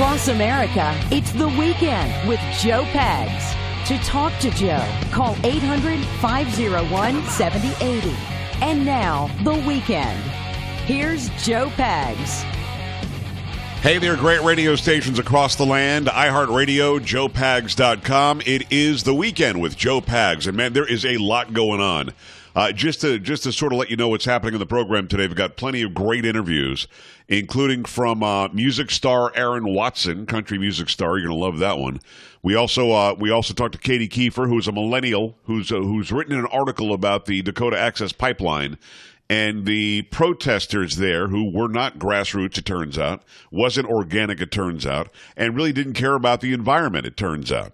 Across America, it's The Weekend with Joe Pags. To talk to Joe, call 800-501-7080. And now, The Weekend. Here's Joe Pags. Hey there, great radio stations across the land. iHeartRadio, JoePags.com. It is The Weekend with Joe Pags. And, man, there is a lot going on. Just to sort of let you know what's happening in the program today, we've got plenty of great interviews, including from music star Aaron Watson, country music star. You're going to love that one. We also talked to Katie Kiefer, who's a millennial, who's written an article about the Dakota Access Pipeline and the protesters there, who were not grassroots, it turns out, wasn't organic, it turns out, and really didn't care about the environment, it turns out.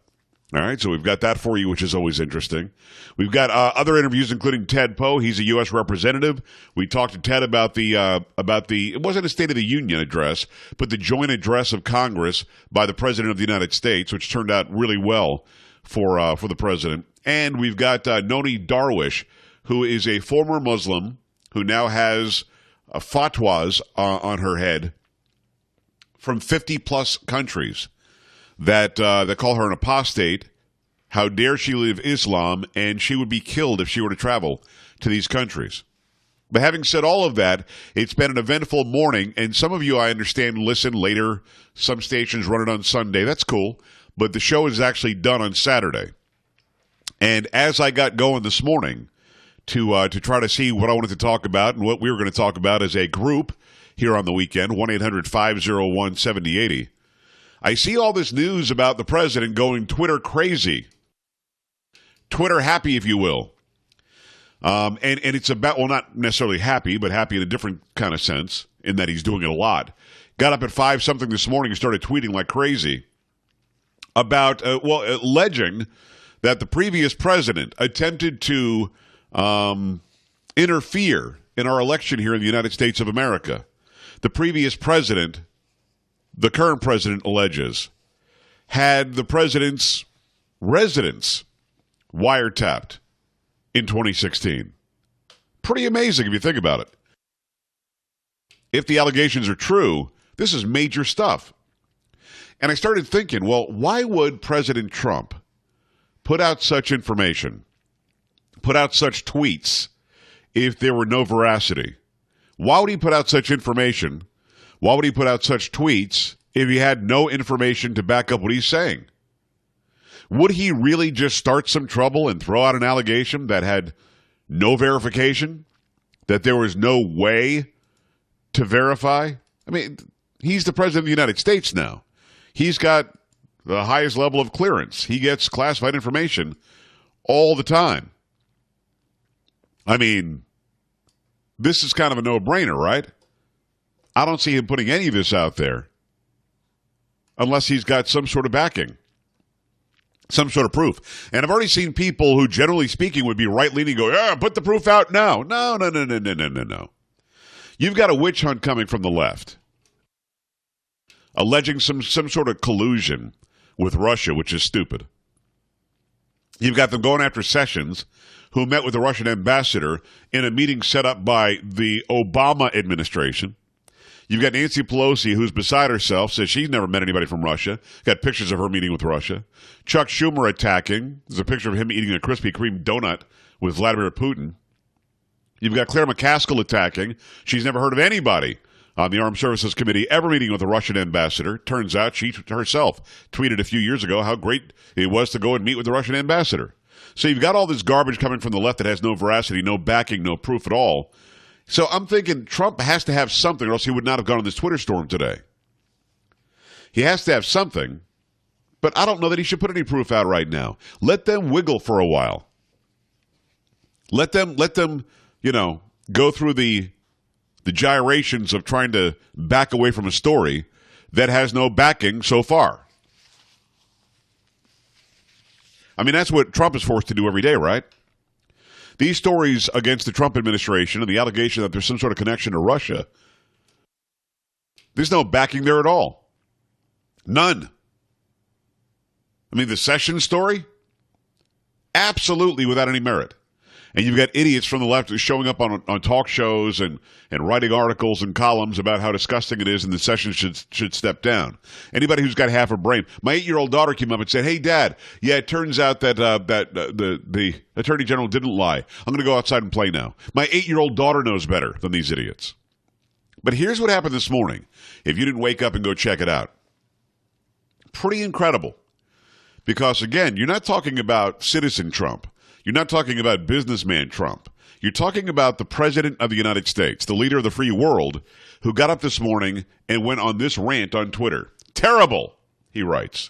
All right, so we've got that for you, which is always interesting. We've got other interviews, including Ted Poe. He's a U.S. representative. We talked to Ted about the it wasn't a State of the Union address, but the joint address of Congress by the President of the United States, which turned out really well for the president. And we've got Non Darwish, who is a former Muslim who now has fatwas on her head from 50-plus countries that call her an apostate. How dare she live Islam, and she would be killed if she were to travel to these countries. But having said all of that, it's been an eventful morning, and some of you, I understand, listen later. Some stations run it on Sunday. That's cool, but the show is actually done on Saturday. And as I got going this morning to try to see what I wanted to talk about and what we were going to talk about as a group here on The Weekend, 1-800-501-7080, I see all this news about the president going Twitter crazy. Twitter happy, if you will. And it's about, well, not necessarily happy, but happy in a different kind of sense, in that he's doing it a lot. Got up at 5-something this morning and started tweeting like crazy about, alleging that the previous president attempted to interfere in our election here in the United States of America. The previous president, the current president alleges, had the president's residence wiretapped in 2016. Pretty amazing if you think about it. If the allegations are true, this is major stuff. And I started thinking, well, why would President Trump put out such information, put out such tweets, if there were no veracity? Why would he put out such information? Why would he put out such tweets if he had no information to back up what he's saying? Would he really just start some trouble and throw out an allegation that had no verification, that there was no way to verify? I mean, he's the president of the United States now. He's got the highest level of clearance. He gets classified information all the time. I mean, this is kind of a no-brainer, right? I don't see him putting any of this out there unless he's got some sort of backing, some sort of proof. And I've already seen people who, generally speaking, would be right-leaning go, yeah, put the proof out now. No. You've got a witch hunt coming from the left, alleging some sort of collusion with Russia, which is stupid. You've got them going after Sessions, who met with the Russian ambassador in a meeting set up by the Obama administration. You've got Nancy Pelosi, who's beside herself, says she's never met anybody from Russia. Got pictures of her meeting with Russia. Chuck Schumer attacking. There's a picture of him eating a Krispy Kreme donut with Vladimir Putin. You've got Claire McCaskill attacking. She's never heard of anybody on the Armed Services Committee ever meeting with a Russian ambassador. Turns out she herself tweeted a few years ago how great it was to go and meet with the Russian ambassador. So you've got all this garbage coming from the left that has no veracity, no backing, no proof at all. So I'm thinking Trump has to have something, or else he would not have gone on this Twitter storm today. He has to have something, but I don't know that he should put any proof out right now. Let them wiggle for a while. Let them, go through the gyrations of trying to back away from a story that has no backing so far. I mean, that's what Trump is forced to do every day, right? These stories against the Trump administration and the allegation that there's some sort of connection to Russia, there's no backing there at all. None. I mean, the Sessions story? Absolutely without any merit. And you've got idiots from the left showing up on talk shows and writing articles and columns about how disgusting it is and the session should step down. Anybody who's got half a brain. My 8-year-old daughter came up and said, "Hey, Dad, yeah, it turns out that the Attorney General didn't lie. I'm going to go outside and play now." My 8-year-old daughter knows better than these idiots. But here's what happened this morning, if you didn't wake up and go check it out. Pretty incredible. Because, again, you're not talking about citizen Trump. You're not talking about businessman Trump. You're talking about the President of the United States, the leader of the free world, who got up this morning and went on this rant on Twitter. "Terrible," he writes.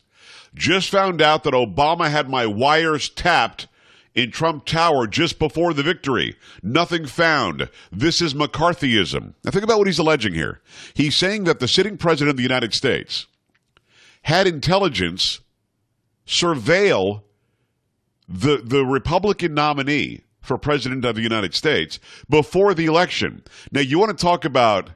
"Just found out that Obama had my wires tapped in Trump Tower just before the victory. Nothing found. This is McCarthyism." Now think about what he's alleging here. He's saying that the sitting President of the United States had intelligence surveil the Republican nominee for President of the United States before the election. Now, you want to talk about,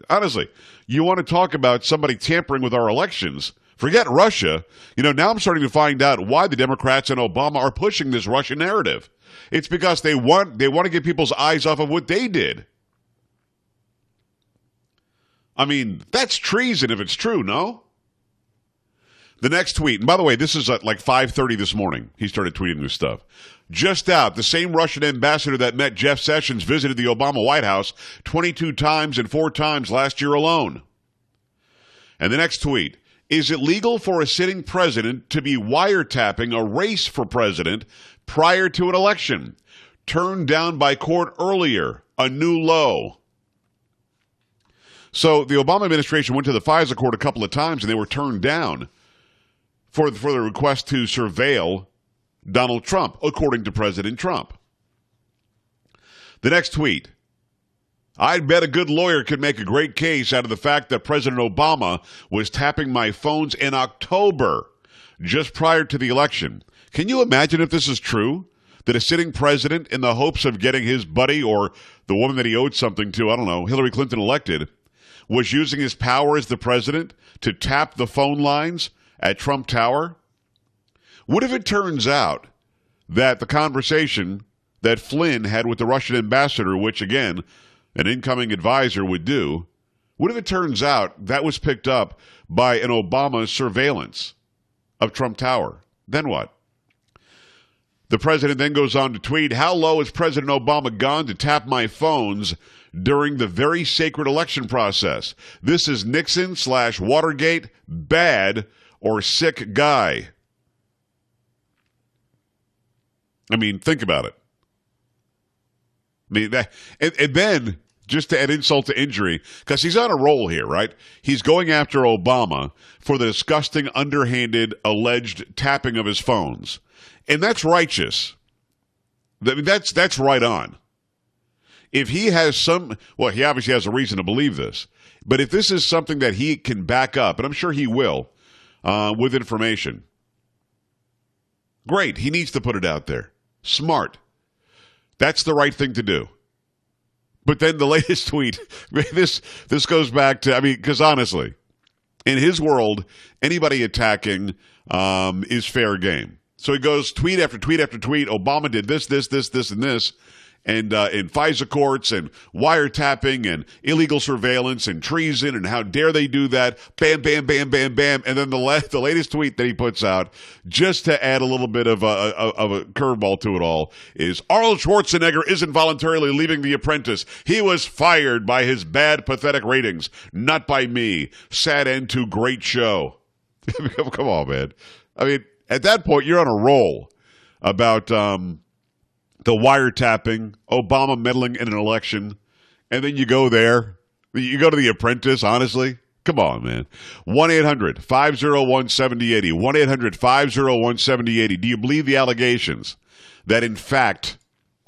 honestly, you want to talk about somebody tampering with our elections. Forget Russia. Now I'm starting to find out why the Democrats and Obama are pushing this Russia narrative. It's because they want to get people's eyes off of what they did. I mean, that's treason if it's true, no? The next tweet, and by the way, this is at like 5:30 this morning. He started tweeting this stuff. Just out, the same Russian ambassador that met Jeff Sessions visited the Obama White House 22 times and 4 times last year alone. And the next tweet, is it legal for a sitting president to be wiretapping a race for president prior to an election? Turned down by court earlier, a new low. So the Obama administration went to the FISA court a couple of times and they were turned down for the request to surveil Donald Trump, according to President Trump. The next tweet. I bet a good lawyer could make a great case out of the fact that President Obama was tapping my phones in October, just prior to the election. Can you imagine if this is true? That a sitting president, in the hopes of getting his buddy or the woman that he owed something to, I don't know, Hillary Clinton elected, was using his power as the president to tap the phone lines at Trump Tower? What if it turns out that the conversation that Flynn had with the Russian ambassador, which, again, an incoming advisor would do, what if it turns out that was picked up by an Obama surveillance of Trump Tower? Then what? The president then goes on to tweet, how low has President Obama gone to tap my phones during the very sacred election process? This is Nixon/Watergate, bad or sick guy. I mean, think about it. I mean, and then, just to add insult to injury, because he's on a roll here, right? He's going after Obama for the disgusting, underhanded, alleged tapping of his phones. And that's righteous. I mean, that's right on. If he has he obviously has a reason to believe this, but if this is something that he can back up, and I'm sure he will, with information, great. He needs to put it out there. Smart. That's the right thing to do. But then the latest tweet, this goes back to, I mean, because honestly, in his world, anybody attacking is fair game. So he goes tweet after tweet after tweet. Obama did this, and this. And in FISA courts and wiretapping and illegal surveillance and treason and how dare they do that. Bam, bam, bam, bam, bam. And then the latest tweet that he puts out, just to add a little bit of a curveball to it all, is Arnold Schwarzenegger isn't voluntarily leaving The Apprentice. He was fired by his bad, pathetic ratings, not by me. Sad end to great show. Come on, man. I mean, at that point, you're on a roll about the wiretapping, Obama meddling in an election, and then you go there. You go to The Apprentice, honestly. Come on, man. 1-800-501-7080. 1-800-501-7080. Do you believe the allegations that, in fact,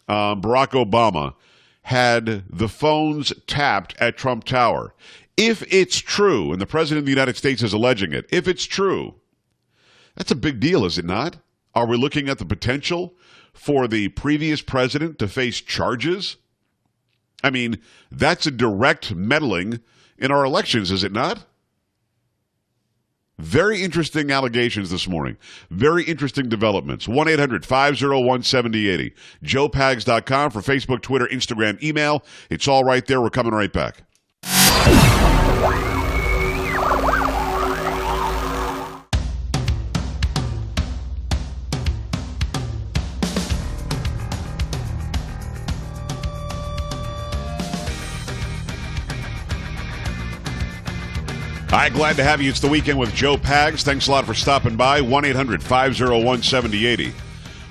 Barack Obama had the phones tapped at Trump Tower? If it's true, and the President of the United States is alleging it, if it's true, that's a big deal, is it not? Are we looking at the potential for the previous president to face charges? I mean, that's a direct meddling in our elections, is it not? Very interesting allegations this morning. Very interesting developments. 1-800-501-7080. JoePags.com for Facebook, Twitter, Instagram, email. It's all right there. We're coming right back. All right, glad to have you. It's the weekend with Joe Pags. Thanks a lot for stopping by. 1-800-501-7080.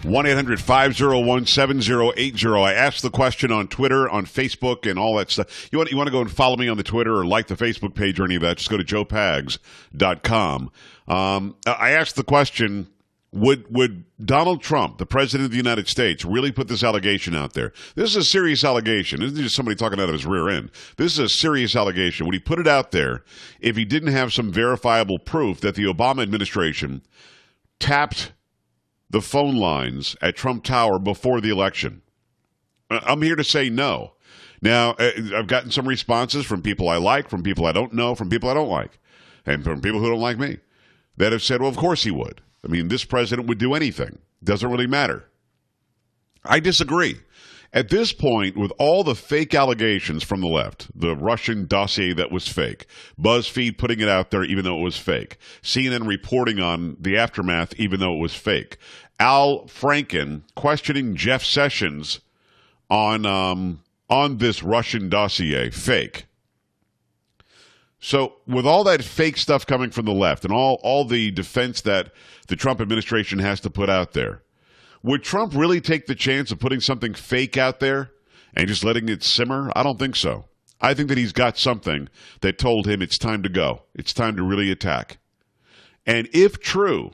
1-800-501-7080. I asked the question on Twitter, on Facebook, and all that stuff. You want to go and follow me on the Twitter or like the Facebook page or any of that, just go to joepags.com. I asked the question, would Donald Trump, the president of the United States, really put this allegation out there? This is a serious allegation. This isn't just somebody talking out of his rear end. This is a serious allegation. Would he put it out there if he didn't have some verifiable proof that the Obama administration tapped the phone lines at Trump Tower before the election? I'm here to say no. Now, I've gotten some responses from people I like, from people I don't know, from people I don't like, and from people who don't like me that have said, well, of course he would. I mean, this president would do anything. Doesn't really matter. I disagree. At this point, with all the fake allegations from the left, the Russian dossier that was fake, BuzzFeed putting it out there even though it was fake, CNN reporting on the aftermath even though it was fake, Al Franken questioning Jeff Sessions on this Russian dossier, fake. So with all that fake stuff coming from the left and all the defense that the Trump administration has to put out there, would Trump really take the chance of putting something fake out there and just letting it simmer? I don't think so. I think that he's got something that told him it's time to go. It's time to really attack. And if true,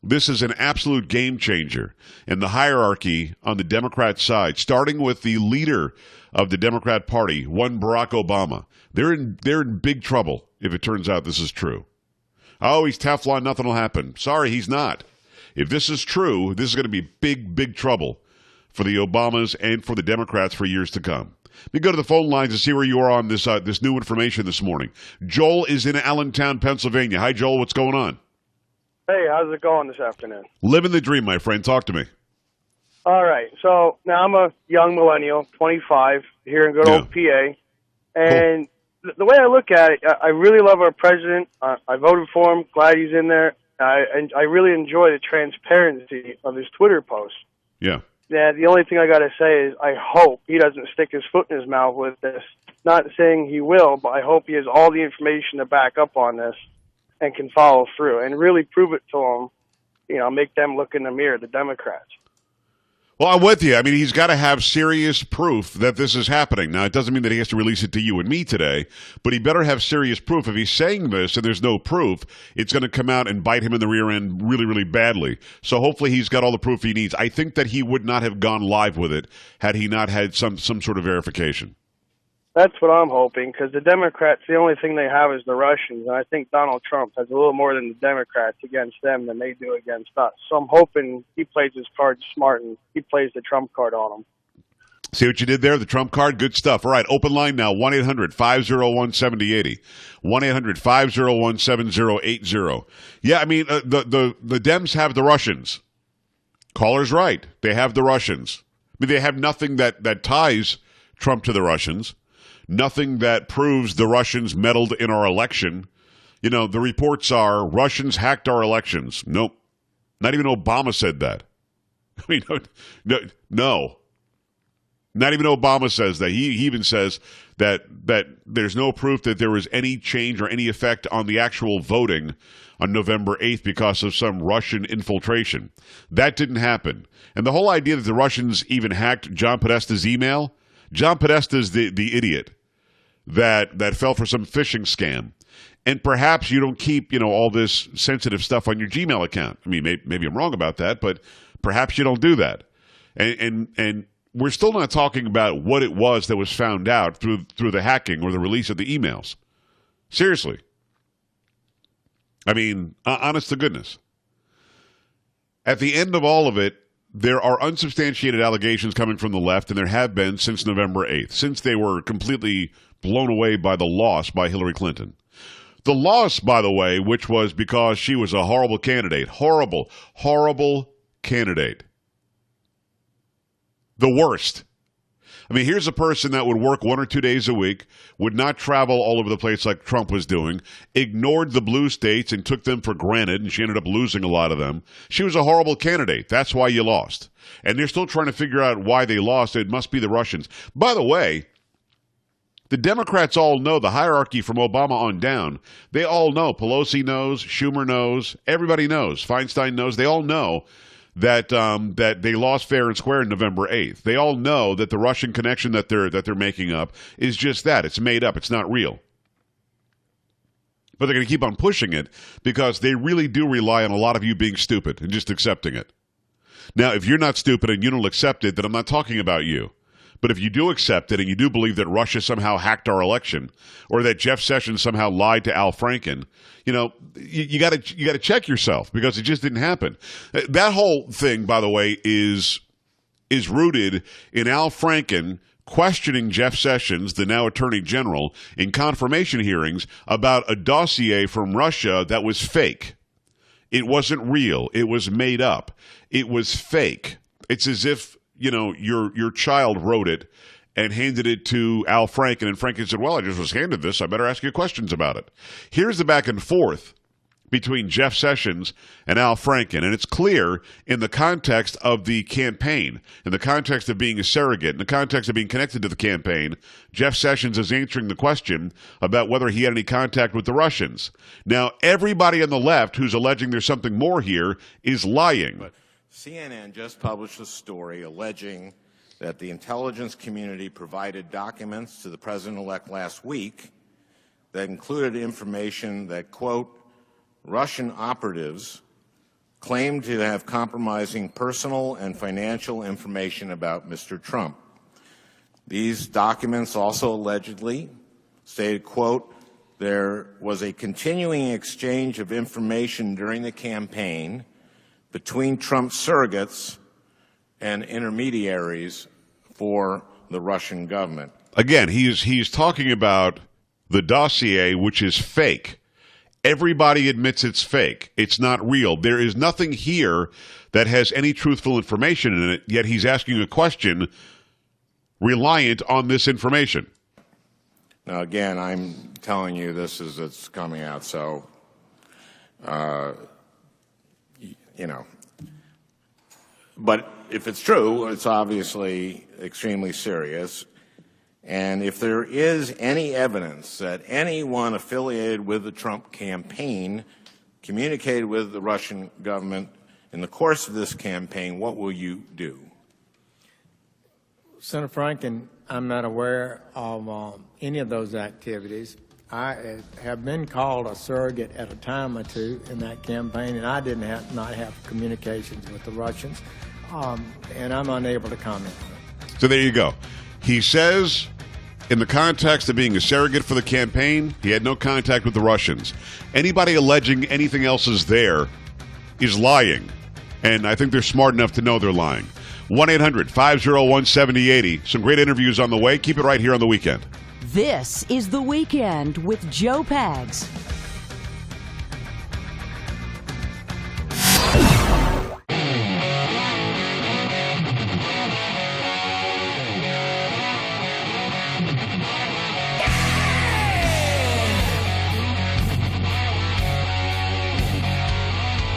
this is an absolute game changer in the hierarchy on the Democrat side, starting with the leader of the Democrat Party, one Barack Obama. They're in big trouble if it turns out this is true. Oh, he's Teflon, nothing will happen. Sorry, he's not. If this is true, this is going to be big, big trouble for the Obamas and for the Democrats for years to come. Let me go to the phone lines and see where you are on this new information this morning. Joel is in Allentown, Pennsylvania. Hi, Joel. What's going on? Hey, how's it going this afternoon? Living the dream, my friend. Talk to me. All right. So now I'm a young millennial, 25, here in good old PA. And the way I look at it, I really love our president. I voted for him. Glad he's in there. And I really enjoy the transparency of his Twitter posts. Yeah. Yeah. The only thing I got to say is I hope he doesn't stick his foot in his mouth with this. Not saying he will, but I hope he has all the information to back up on this and can follow through and really prove it to them. You know, make them look in the mirror, the Democrats. Well, I'm with you. I mean, he's got to have serious proof that this is happening. Now, it doesn't mean that he has to release it to you and me today, but he better have serious proof. If he's saying this and there's no proof, it's going to come out and bite him in the rear end really, really badly. So hopefully he's got all the proof he needs. I think that he would not have gone live with it had he not had some sort of verification. That's what I'm hoping, because the Democrats, the only thing they have is the Russians, and I think Donald Trump has a little more than the Democrats against them than they do against us. So I'm hoping he plays his cards smart and he plays the Trump card on them. See what you did there? The Trump card? Good stuff. All right, open line now, 1-800-501-7080. 1-800-501-7080. Yeah, I mean, the Dems have the Russians. Caller's right. They have the Russians. I mean, they have nothing that ties Trump to the Russians. Nothing that proves the Russians meddled in our election. You know, the reports are Russians hacked our elections. Nope. Not even Obama said that. I mean, no. Not even Obama says that. He even says that there's no proof that there was any change or any effect on the actual voting on November 8th because of some Russian infiltration. That didn't happen. And the whole idea that the Russians even hacked John Podesta's email, John Podesta's the idiot that fell for some phishing scam. And perhaps you don't keep, all this sensitive stuff on your Gmail account. I mean, maybe I'm wrong about that, but perhaps you don't do that. And we're still not talking about what it was that was found out through the hacking or the release of the emails. Seriously. I mean, honest to goodness. At the end of all of it, there are unsubstantiated allegations coming from the left, and there have been since November 8th, since they were completely blown away by the loss by Hillary Clinton. The loss, by the way, which was because she was a horrible candidate. Horrible, horrible candidate. The worst. I mean, here's a person that would work 1 or 2 days a week, would not travel all over the place like Trump was doing, ignored the blue states and took them for granted, and she ended up losing a lot of them. She was a horrible candidate. That's why you lost. And they're still trying to figure out why they lost. It must be the Russians. By the way, the Democrats all know, the hierarchy from Obama on down, they all know. Pelosi knows, Schumer knows, everybody knows, Feinstein knows. They all know that they lost fair and square on November 8th. They all know that the Russian connection that they're making up is just that. It's made up. It's not real. But they're going to keep on pushing it because they really do rely on a lot of you being stupid and just accepting it. Now, if you're not stupid and you don't accept it, then I'm not talking about you. But if you do accept it and you do believe that Russia somehow hacked our election or that Jeff Sessions somehow lied to Al Franken, you got to check yourself because it just didn't happen. That whole thing, by the way, is rooted in Al Franken questioning Jeff Sessions, the now Attorney General, in confirmation hearings about a dossier from Russia that was fake. It wasn't real. It was made up. It was fake. It's as if your child wrote it and handed it to Al Franken, and Franken said, well, I just was handed this. I better ask you questions about it. Here's the back and forth between Jeff Sessions and Al Franken, and it's clear in the context of the campaign, in the context of being a surrogate, in the context of being connected to the campaign. Jeff Sessions is answering the question about whether he had any contact with the Russians. Now, everybody on the left who's alleging there's something more here is lying. CNN just published a story alleging that the intelligence community provided documents to the president-elect last week that included information that, quote, Russian operatives claimed to have compromising personal and financial information about Mr. Trump. These documents also allegedly stated, quote, there was a continuing exchange of information during the campaign between Trump surrogates and intermediaries for the Russian government. Again, he's talking about the dossier, which is fake. Everybody admits it's fake. It's not real. There is nothing here that has any truthful information in it, yet he's asking a question reliant on this information. Now, again, I'm telling you it's coming out, so but if it's true, it's obviously extremely serious. And if there is any evidence that anyone affiliated with the Trump campaign communicated with the Russian government in the course of this campaign, what will you do? Senator Franken, I'm not aware of any of those activities. I have been called a surrogate at a time or two in that campaign, and I not have communications with the Russians, and I'm unable to comment on it. So there you go. He says, in the context of being a surrogate for the campaign, he had no contact with the Russians. Anybody alleging anything else is there is lying, and I think they're smart enough to know they're lying. 1-800-501-7080. Some great interviews on the way. Keep it right here on The Weekend. This is The Weekend with Joe Pags.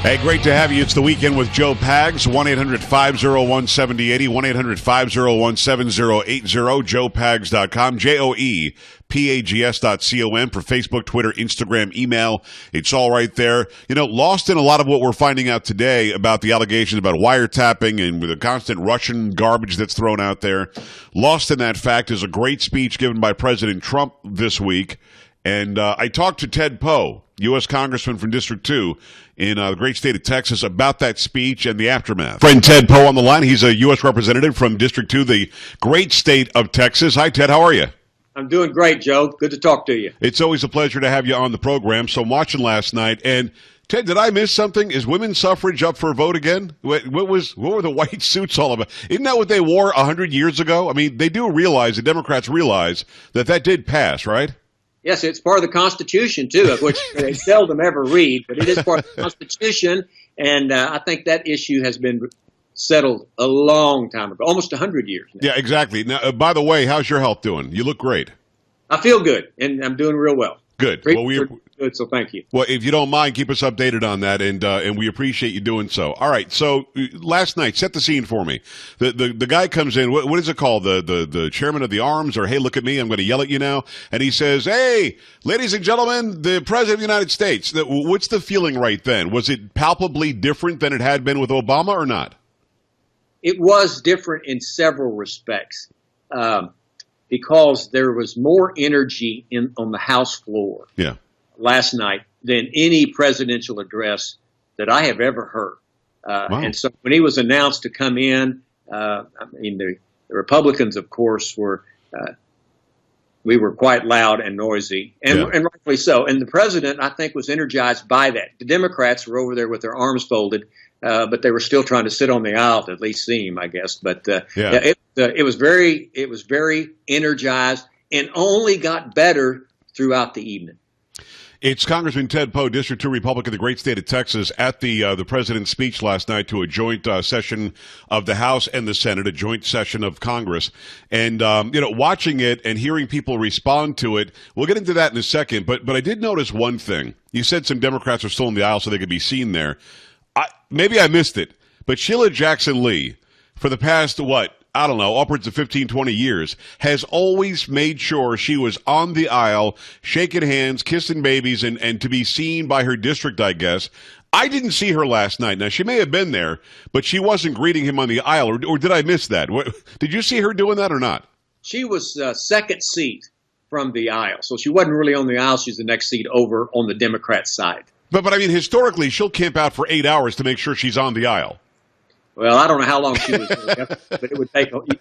Hey, great to have you. It's The Weekend with Joe Pags. 1-800-501-7080. 1-800-501-7080. JoePags.com. JoePags.com for Facebook, Twitter, Instagram, email. It's all right there. Lost in a lot of what we're finding out today about the allegations about wiretapping and with the constant Russian garbage that's thrown out there. Lost in that fact is a great speech given by President Trump this week. And I talked to Ted Poe, U.S. Congressman from District 2 in the great state of Texas, about that speech and the aftermath. Friend Ted Poe on the line. He's a U.S. representative from District 2, the great state of Texas. Hi, Ted. How are you? I'm doing great, Joe. Good to talk to you. It's always a pleasure to have you on the program. So I'm watching last night, and Ted, did I miss something? Is women's suffrage up for a vote again? What were the white suits all about? Isn't that what they wore 100 years ago? I mean, they do realize, the Democrats realize that did pass, right? Yes, it's part of the Constitution, too, of which they seldom ever read, but it is part of the Constitution, and I think that issue has been settled a long time ago, almost 100 years now. Yeah, exactly. Now, by the way, how's your health doing? You look great. I feel good, and I'm doing real well. Good. Well, good, so thank you. Well, if you don't mind, keep us updated on that, and we appreciate you doing so. All right. So last night, set the scene for me. The guy comes in. What is it called? The chairman of the arms, or hey, look at me, I'm going to yell at you now. And he says, "Hey, ladies and gentlemen, the president of the United States." What's the feeling right then? Was it palpably different than it had been with Obama, or not? It was different in several respects. Because there was more energy on the House floor last night than any presidential address that I have ever heard. Wow. And so when he was announced to come in, the Republicans, of course, we were quite loud and noisy, and rightfully so. And the president, I think, was energized by that. The Democrats were over there with their arms folded, but they were still trying to sit on the aisle to at least see him, I guess. But it was very energized, and only got better throughout the evening. It's Congressman Ted Poe, District 2 Republican of the great state of Texas, at the president's speech last night to a joint session of the House and the Senate, a joint session of Congress. And, watching it and hearing people respond to it, we'll get into that in a second. But I did notice one thing. You said some Democrats are still in the aisle so they could be seen there. Maybe I missed it, but Sheila Jackson Lee, for the past, upwards of 15, 20 years, has always made sure she was on the aisle, shaking hands, kissing babies, and to be seen by her district, I guess. I didn't see her last night. Now, she may have been there, but she wasn't greeting him on the aisle, or did I miss that? Did you see her doing that or not? She was second seat from the aisle, so she wasn't really on the aisle. She's the next seat over on the Democrat side. But I mean, historically, she'll camp out for 8 hours to make sure she's on the aisle. Well, I don't know how long she was there, but it would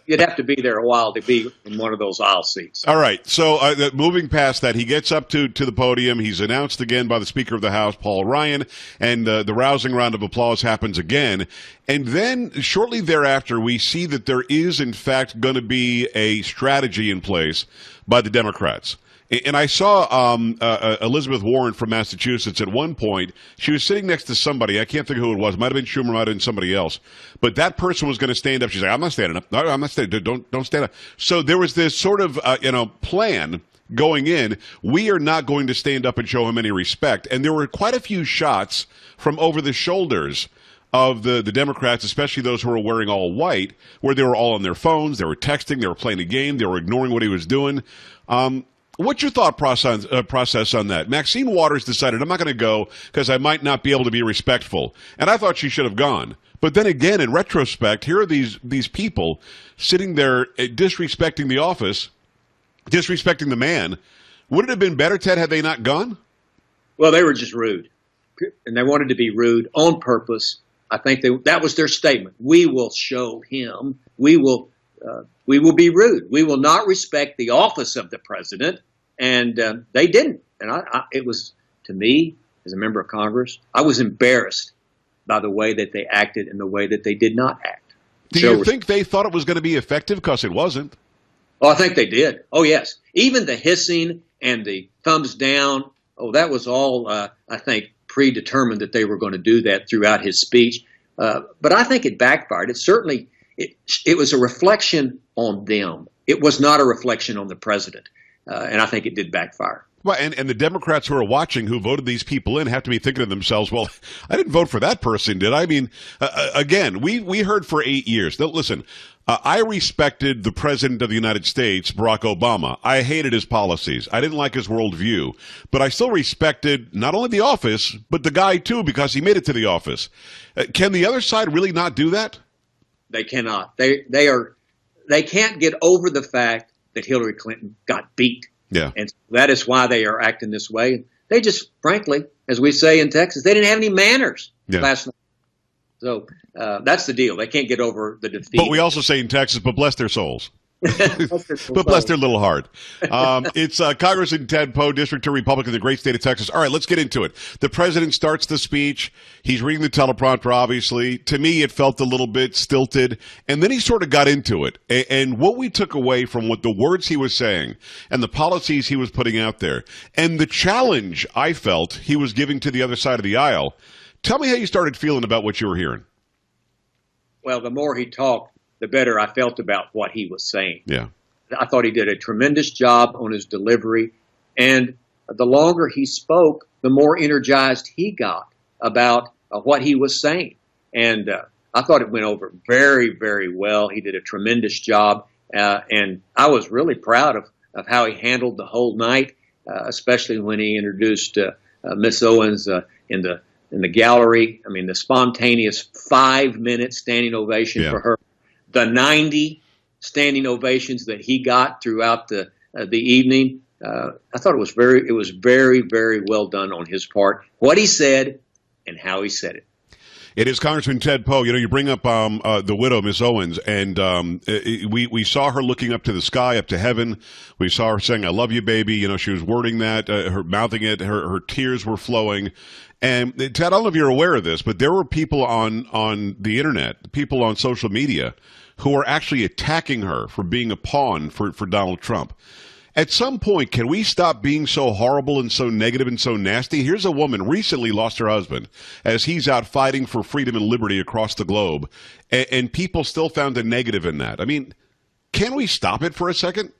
you'd have to be there a while to be in one of those aisle seats. All right. So moving past that, he gets up to the podium. He's announced again by the Speaker of the House, Paul Ryan, and the rousing round of applause happens again. And then shortly thereafter, we see that there is, in fact, going to be a strategy in place by the Democrats. And I saw Elizabeth Warren from Massachusetts at one point. She was sitting next to somebody. I can't think of who it was. It might have been Schumer, might have been somebody else. But that person was going to stand up. She's like, I'm not standing up. No, I'm not standing up. Don't stand up. So there was this sort of, plan going in. We are not going to stand up and show him any respect. And there were quite a few shots from over the shoulders of the Democrats, especially those who were wearing all white, where they were all on their phones. They were texting. They were playing a game. They were ignoring what he was doing. What's your thought process on that? Maxine Waters decided, I'm not going to go because I might not be able to be respectful. And I thought she should have gone. But then again, in retrospect, here are these people sitting there disrespecting the office, disrespecting the man. Would it have been better, Ted, had they not gone? Well, they were just rude. And they wanted to be rude on purpose. I think that was their statement. We will show him. We will be rude. We will not respect the office of the president. And they didn't. And it was, to me, as a member of Congress, I was embarrassed by the way that they acted and the way that they did not act. Do you think they thought it was going to be effective? Because it wasn't. Oh, I think they did. Oh, yes. Even the hissing and the thumbs down, that was all, I think, predetermined that they were going to do that throughout his speech. But I think it backfired. It was a reflection on them. It was not a reflection on the president. And I think it did backfire. Well, and the Democrats who are watching, who voted these people in, have to be thinking to themselves, well, I didn't vote for that person, did I? I mean, again, we heard for 8 years. Now, listen, I respected the president of the United States, Barack Obama. I hated his policies. I didn't like his worldview. But I still respected not only the office, but the guy, too, because he made it to the office. Can the other side really not do that? They cannot. They can't get over the fact that Hillary Clinton got beat. Yeah. And that is why they are acting this way. They just, frankly, as we say in Texas, they didn't have any manners last night. So that's the deal. They can't get over the defeat. But we also say in Texas, but bless their souls. But bless their little heart. It's Congressman Ted Poe, District 2 Republican, the great state of Texas. All right, let's get into it. The president starts the speech. He's reading the teleprompter, obviously. To me, it felt a little bit stilted. And then he sort of got into it. And what we took away from what the words he was saying and the policies he was putting out there and the challenge I felt he was giving to the other side of the aisle, tell me how you started feeling about what you were hearing. Well, the more he talked, the better I felt about what he was saying. Yeah. I thought he did a tremendous job on his delivery. And the longer he spoke, the more energized he got about what he was saying. And I thought it went over very, very well. He did a tremendous job. And I was really proud of how he handled the whole night, especially when he introduced Miss Owens in the gallery. I mean, the spontaneous 5-minute standing ovation for her. The 90 standing ovations that he got throughout the evening, I thought it was very, very well done on his part. What he said and how he said it. It is Congressman Ted Poe. You bring up the widow, Miss Owens, and we saw her looking up to the sky, up to heaven. We saw her saying, "I love you, baby." She was wording that, her mouthing it. Her tears were flowing. And Ted, I don't know if you're aware of this, but there were people on the internet, people on social media, who are actually attacking her for being a pawn for Donald Trump. At some point, can we stop being so horrible and so negative and so nasty? Here's a woman recently lost her husband as he's out fighting for freedom and liberty across the globe, and people still found a negative in that. I mean, can we stop it for a second?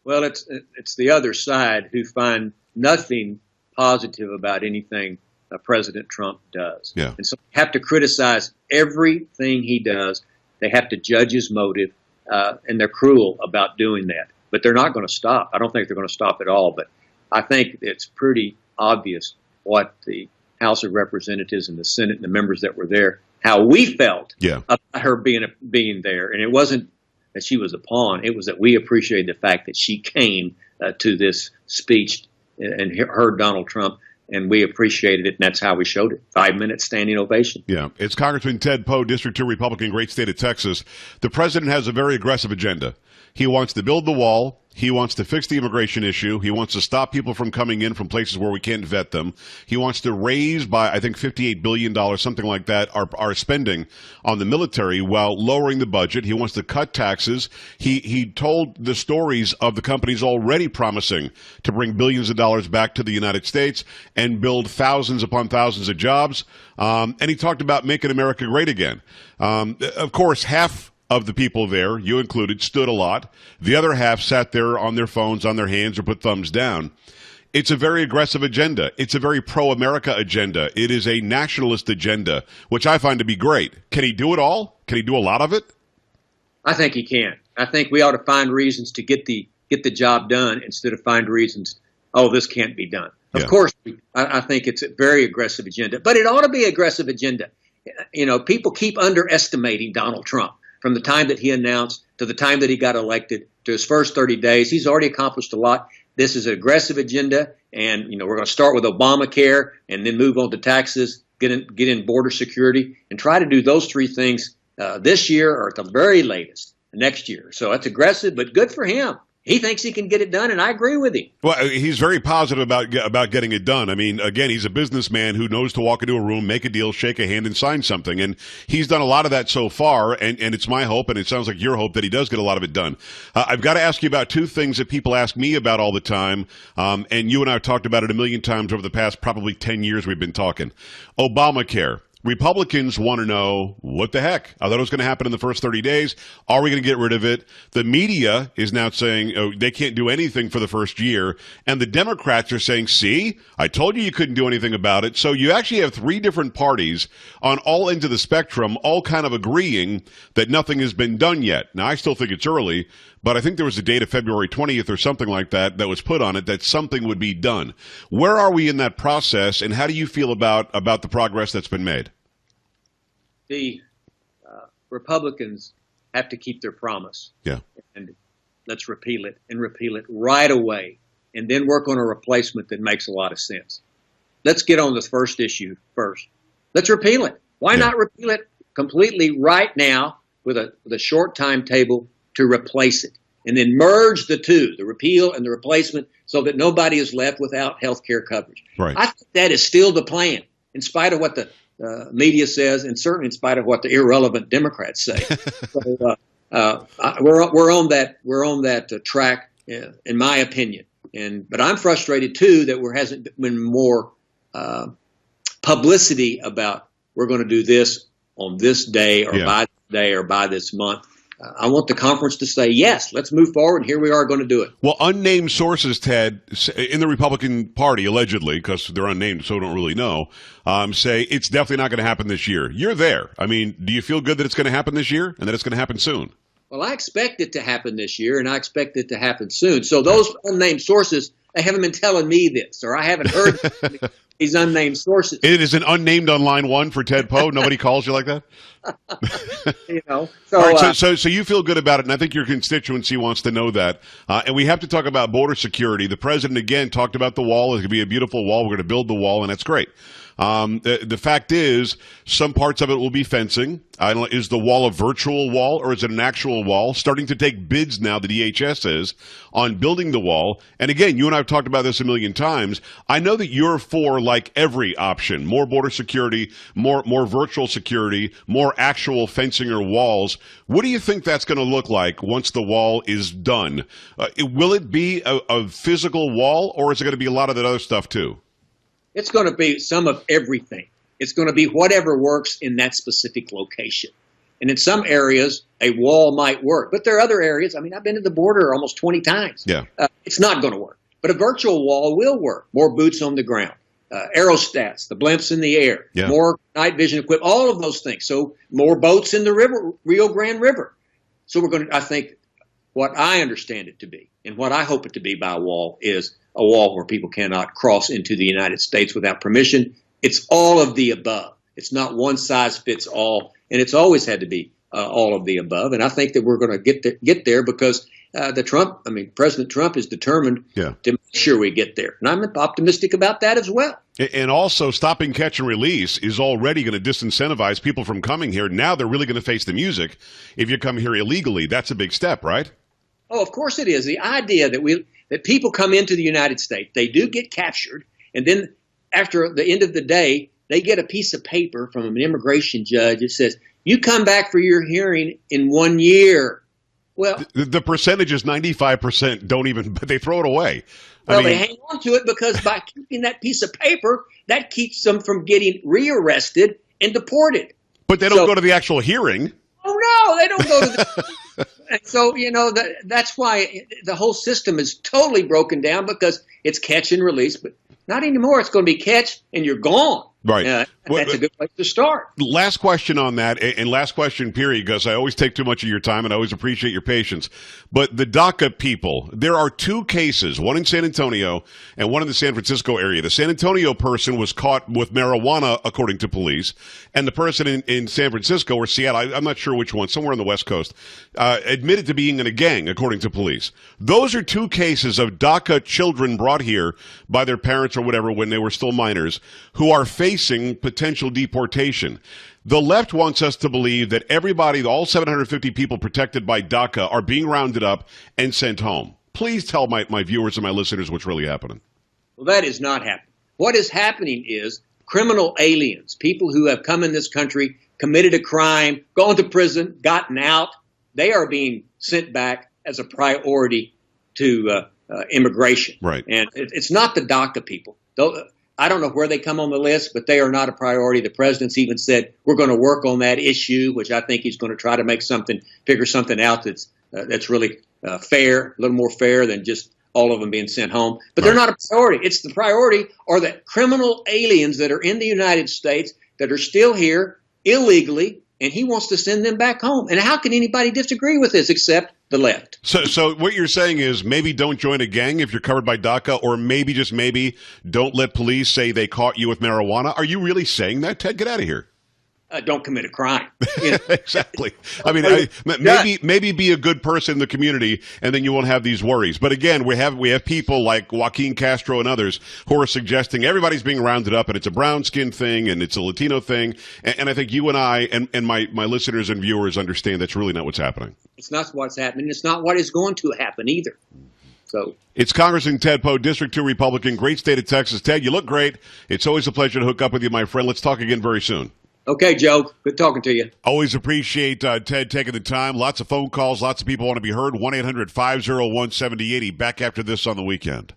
Well, it's the other side who find nothing positive about anything President Trump does. Yeah. And so they have to criticize everything he does. They have to judge his motive, and they're cruel about doing that. But they're not going to stop. I don't think they're going to stop at all. But I think it's pretty obvious what the House of Representatives and the Senate and the members that were there, how we felt about her being there. And it wasn't that she was a pawn. It was that we appreciated the fact that she came to this speech and heard Donald Trump. And we appreciated it, and that's how we showed it. 5-minute standing ovation. Yeah. It's Congressman Ted Poe, District 2 Republican, great state of Texas. The president has a very aggressive agenda. He wants to build the wall. He wants to fix the immigration issue. He wants to stop people from coming in from places where we can't vet them. He wants to raise by, I think, $58 billion, something like that, our spending on the military while lowering the budget. He wants to cut taxes. He told the stories of the companies already promising to bring billions of dollars back to the United States and build thousands upon thousands of jobs. And he talked about making America great again. Of course, half of the people there, you included, stood a lot. The other half sat there on their phones, on their hands, or put thumbs down. It's a very aggressive agenda. It's a very pro-America agenda. It is a nationalist agenda, which I find to be great. Can he do it all? Can he do a lot of it? I think he can. I think we ought to find reasons to get the job done instead of find reasons, this can't be done. Of course, I think it's a very aggressive agenda, but it ought to be an aggressive agenda. People keep underestimating Donald Trump. From the time that he announced to the time that he got elected to his first 30 days, he's already accomplished a lot. This is an aggressive agenda, and we're going to start with Obamacare and then move on to taxes, get in border security, and try to do those three things this year or at the very latest next year. So that's aggressive, but good for him. He thinks he can get it done, and I agree with him. Well, he's very positive about getting it done. I mean, again, he's a businessman who knows to walk into a room, make a deal, shake a hand, and sign something. And he's done a lot of that so far, and it's my hope, and it sounds like your hope, that he does get a lot of it done. I've got to ask you about two things that people ask me about all the time, and you and I have talked about it a million times over the past probably 10 years we've been talking. Obamacare. Republicans want to know, what the heck? I thought it was going to happen in the first 30 days. Are we going to get rid of it? The media is now saying they can't do anything for the first year. And the Democrats are saying, see, I told you couldn't do anything about it. So you actually have three different parties on all ends of the spectrum, all kind of agreeing that nothing has been done yet. Now, I still think it's early, but I think there was a date of February 20th or something like that was put on it that something would be done. Where are we in that process, and how do you feel about the progress that's been made? The Republicans have to keep their promise. Yeah. And let's repeal it right away, and then work on a replacement that makes a lot of sense. Let's get on the first issue first. Let's repeal it. Why not repeal it completely right now with a short timetable to replace it? and then merge the two, the repeal and the replacement, so that nobody is left without health care coverage. Right. I think that is still the plan, in spite of what the media says, and certainly in spite of what the irrelevant Democrats say. So, we're on that track, in my opinion. But I'm frustrated too that there hasn't been more publicity about we're going to do this on this day or by this day or by this month. I want the conference to say, yes, let's move forward, and here we are going to do it. Well, unnamed sources, Ted, in the Republican Party, allegedly, because they're unnamed, so don't really know, say it's definitely not going to happen this year. You're there. I mean, do you feel good that it's going to happen this year and that it's going to happen soon? Well, I expect it to happen this year, and I expect it to happen soon. So those unnamed sources, they haven't been telling me this, or I haven't heard these unnamed sources. It is an unnamed on line one for Ted Poe. Nobody calls you like that? So, all right, so you feel good about it, and I think your constituency wants to know that. And we have to talk about border security. The president, again, talked about the wall. It's going to be a beautiful wall. We're going to build the wall, and that's great. The fact is, some parts of it will be fencing. I don't know, is the wall a virtual wall or is it an actual wall? Starting to take bids now, the DHS is, on building the wall. And again, you and I have talked about this a million times. I know that you're for, like, every option, more border security, more virtual security, more actual fencing or walls. What do you think that's going to look like once the wall is done? Will it be a physical wall, or is it going to be a lot of that other stuff too? It's going to be some of everything. It's going to be whatever works in that specific location. And in some areas, a wall might work. But there are other areas. I mean, I've been to the border almost 20 times. Yeah. It's not going to work. But a virtual wall will work. More boots on the ground. Aerostats, the blimps in the air. Yeah. More night vision equipment. All of those things. So more boats in the river, Rio Grande River. So we're going to, I think, what I understand it to be, and what I hope it to be by a wall, is a wall where people cannot cross into the United States without permission. It's all of the above. It's not one size fits all, and it's always had to be all of the above. And I think that we're going to get there because President Trump is determined to make sure we get there. And I'm optimistic about that as well. And also, stopping catch and release is already going to disincentivize people from coming here. Now they're really going to face the music if you come here illegally. That's a big step, right? Oh, of course it is. The idea that people come into the United States, they do get captured, and then after the end of the day, they get a piece of paper from an immigration judge that says, you come back for your hearing in 1 year. Well, the percentage is 95% don't even, but they throw it away. Well, they hang on to it because by keeping that piece of paper, that keeps them from getting rearrested and deported. But they don't go to the actual hearing. Oh, no, they don't go to the And so, that's why the whole system is totally broken down, because it's catch and release. But not anymore. It's going to be catch and you're gone. Right. That's a good place to start. Last question on that, and last question, period, because I always take too much of your time and I always appreciate your patience. But the DACA people, there are two cases, one in San Antonio and one in the San Francisco area. The San Antonio person was caught with marijuana, according to police, and the person in San Francisco or Seattle, I'm not sure which one, somewhere on the West Coast, admitted to being in a gang, according to police. Those are two cases of DACA children brought here by their parents or whatever when they were still minors, who are facing potential deportation. The left wants us to believe that everybody, all 750 people protected by DACA, are being rounded up and sent home. Please tell my viewers and my listeners what's really happening. Well, that is not happening. What is happening is criminal aliens, people who have come in this country, committed a crime, gone to prison, gotten out, they are being sent back as a priority to immigration. Right. And it's not the DACA people. I don't know where they come on the list, but they are not a priority. The president's even said we're going to work on that issue, which I think he's going to try to figure something out that's really fair, a little more fair than just all of them being sent home. But they're not a priority. It's the priority are the criminal aliens that are in the United States that are still here illegally, and he wants to send them back home. And how can anybody disagree with this except the left? So what you're saying is maybe don't join a gang if you're covered by DACA, or maybe, just maybe, don't let police say they caught you with marijuana. Are you really saying that, Ted? Get out of here. don't commit a crime. You know? Exactly. I mean, maybe be a good person in the community, and then you won't have these worries. But again, we have people like Joaquin Castro and others who are suggesting everybody's being rounded up, and it's a brown skin thing, and it's a Latino thing. And I think you and I and my listeners and viewers understand that's really not what's happening. It's not what's happening. It's not what is going to happen either. So it's Congressman Ted Poe, District 2 Republican, great state of Texas. Ted, you look great. It's always a pleasure to hook up with you, my friend. Let's talk again very soon. Okay, Joe. Good talking to you. Always appreciate Ted taking the time. Lots of phone calls. Lots of people want to be heard. 1-800-501-7080. Back after this on the weekend.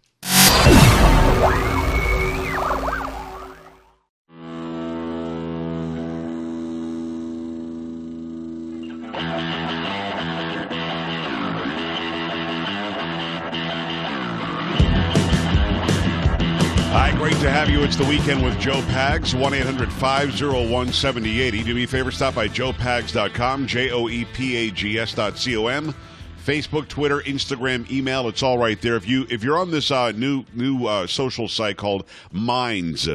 Hi, great to have you. It's the weekend with Joe Pags, 1-800-501-7080. Do me a favor, stop by joepags.com, joepags.com. Facebook, Twitter, Instagram, email, it's all right there. If you're on this new social site called Minds,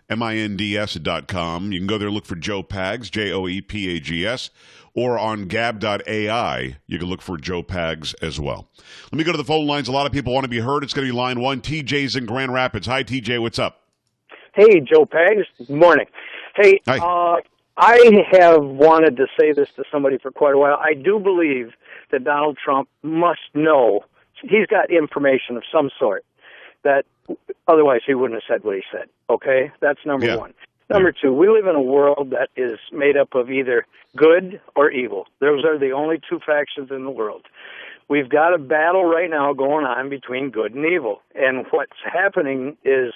MINDS.com, you can go there and look for Joe Pags, JOEPAGS, or on gab.ai, you can look for Joe Pags as well. Let me go to the phone lines. A lot of people want to be heard. It's going to be line one. TJ's in Grand Rapids. Hi, TJ. What's up? Hey, Joe Pags. Good morning. Hey, Hi. I have wanted to say this to somebody for quite a while. I do believe that Donald Trump must know. He's got information of some sort that otherwise he wouldn't have said what he said. Okay? That's number one. Number two, we live in a world that is made up of either good or evil. Those are the only two factions in the world. We've got a battle right now going on between good and evil. And what's happening is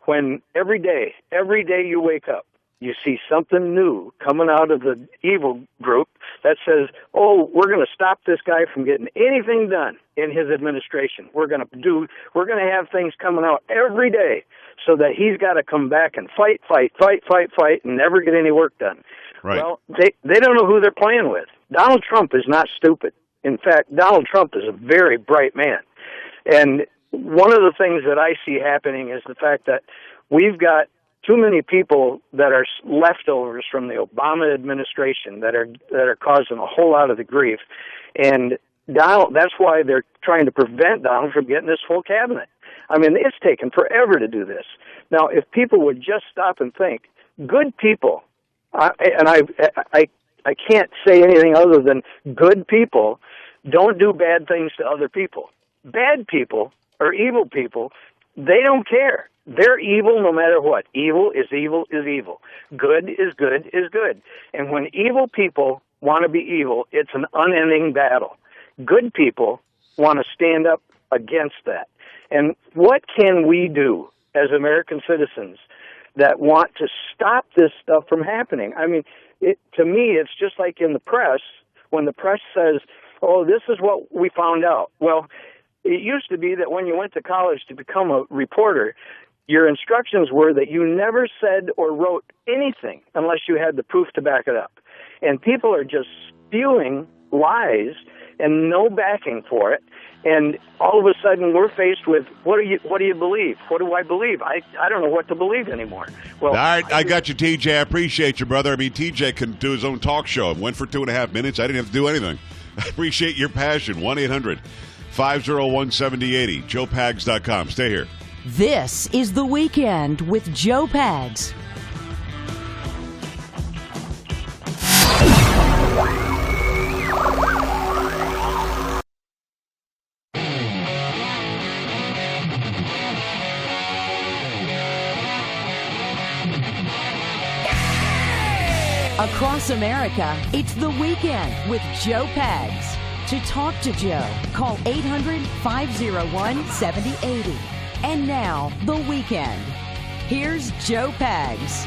when every day you wake up, you see something new coming out of the evil group that says, oh, we're going to stop this guy from getting anything done in his administration. We're going to have things coming out every day so that he's got to come back and fight, and never get any work done. Right. Well, they don't know who they're playing with. Donald Trump is not stupid. In fact, Donald Trump is a very bright man. And one of the things that I see happening is the fact that we've got too many people that are leftovers from the Obama administration that are causing a whole lot of the grief. And that's why they're trying to prevent Donald from getting this full cabinet. I mean, it's taken forever to do this. Now, if people would just stop and think, good people, and I can't say anything other than good people don't do bad things to other people. Bad people or evil people, they don't care. They're evil no matter what. Evil is evil is evil. Good is good is good. And when evil people want to be evil, it's an unending battle. Good people want to stand up against that. And what can we do as American citizens that want to stop this stuff from happening? I mean, to me, it's just like in the press, when the press says, oh, this is what we found out. Well, it used to be that when you went to college to become a reporter, your instructions were that you never said or wrote anything unless you had the proof to back it up. And people are just spewing lies and no backing for it. And all of a sudden we're faced with, what do you believe? What do I believe? I don't know what to believe anymore. Well, all right, I got you, TJ. I appreciate you, brother. I mean, TJ can do his own talk show. Went for 2.5 minutes. I didn't have to do anything. I appreciate your passion. 1-800-501-7080. joepags.com. Stay here. This is The Weekend with Joe Pags. Across America, it's The Weekend with Joe Pags. To talk to Joe, call 800-501-7080. And now, The Weekend. Here's Joe Pags.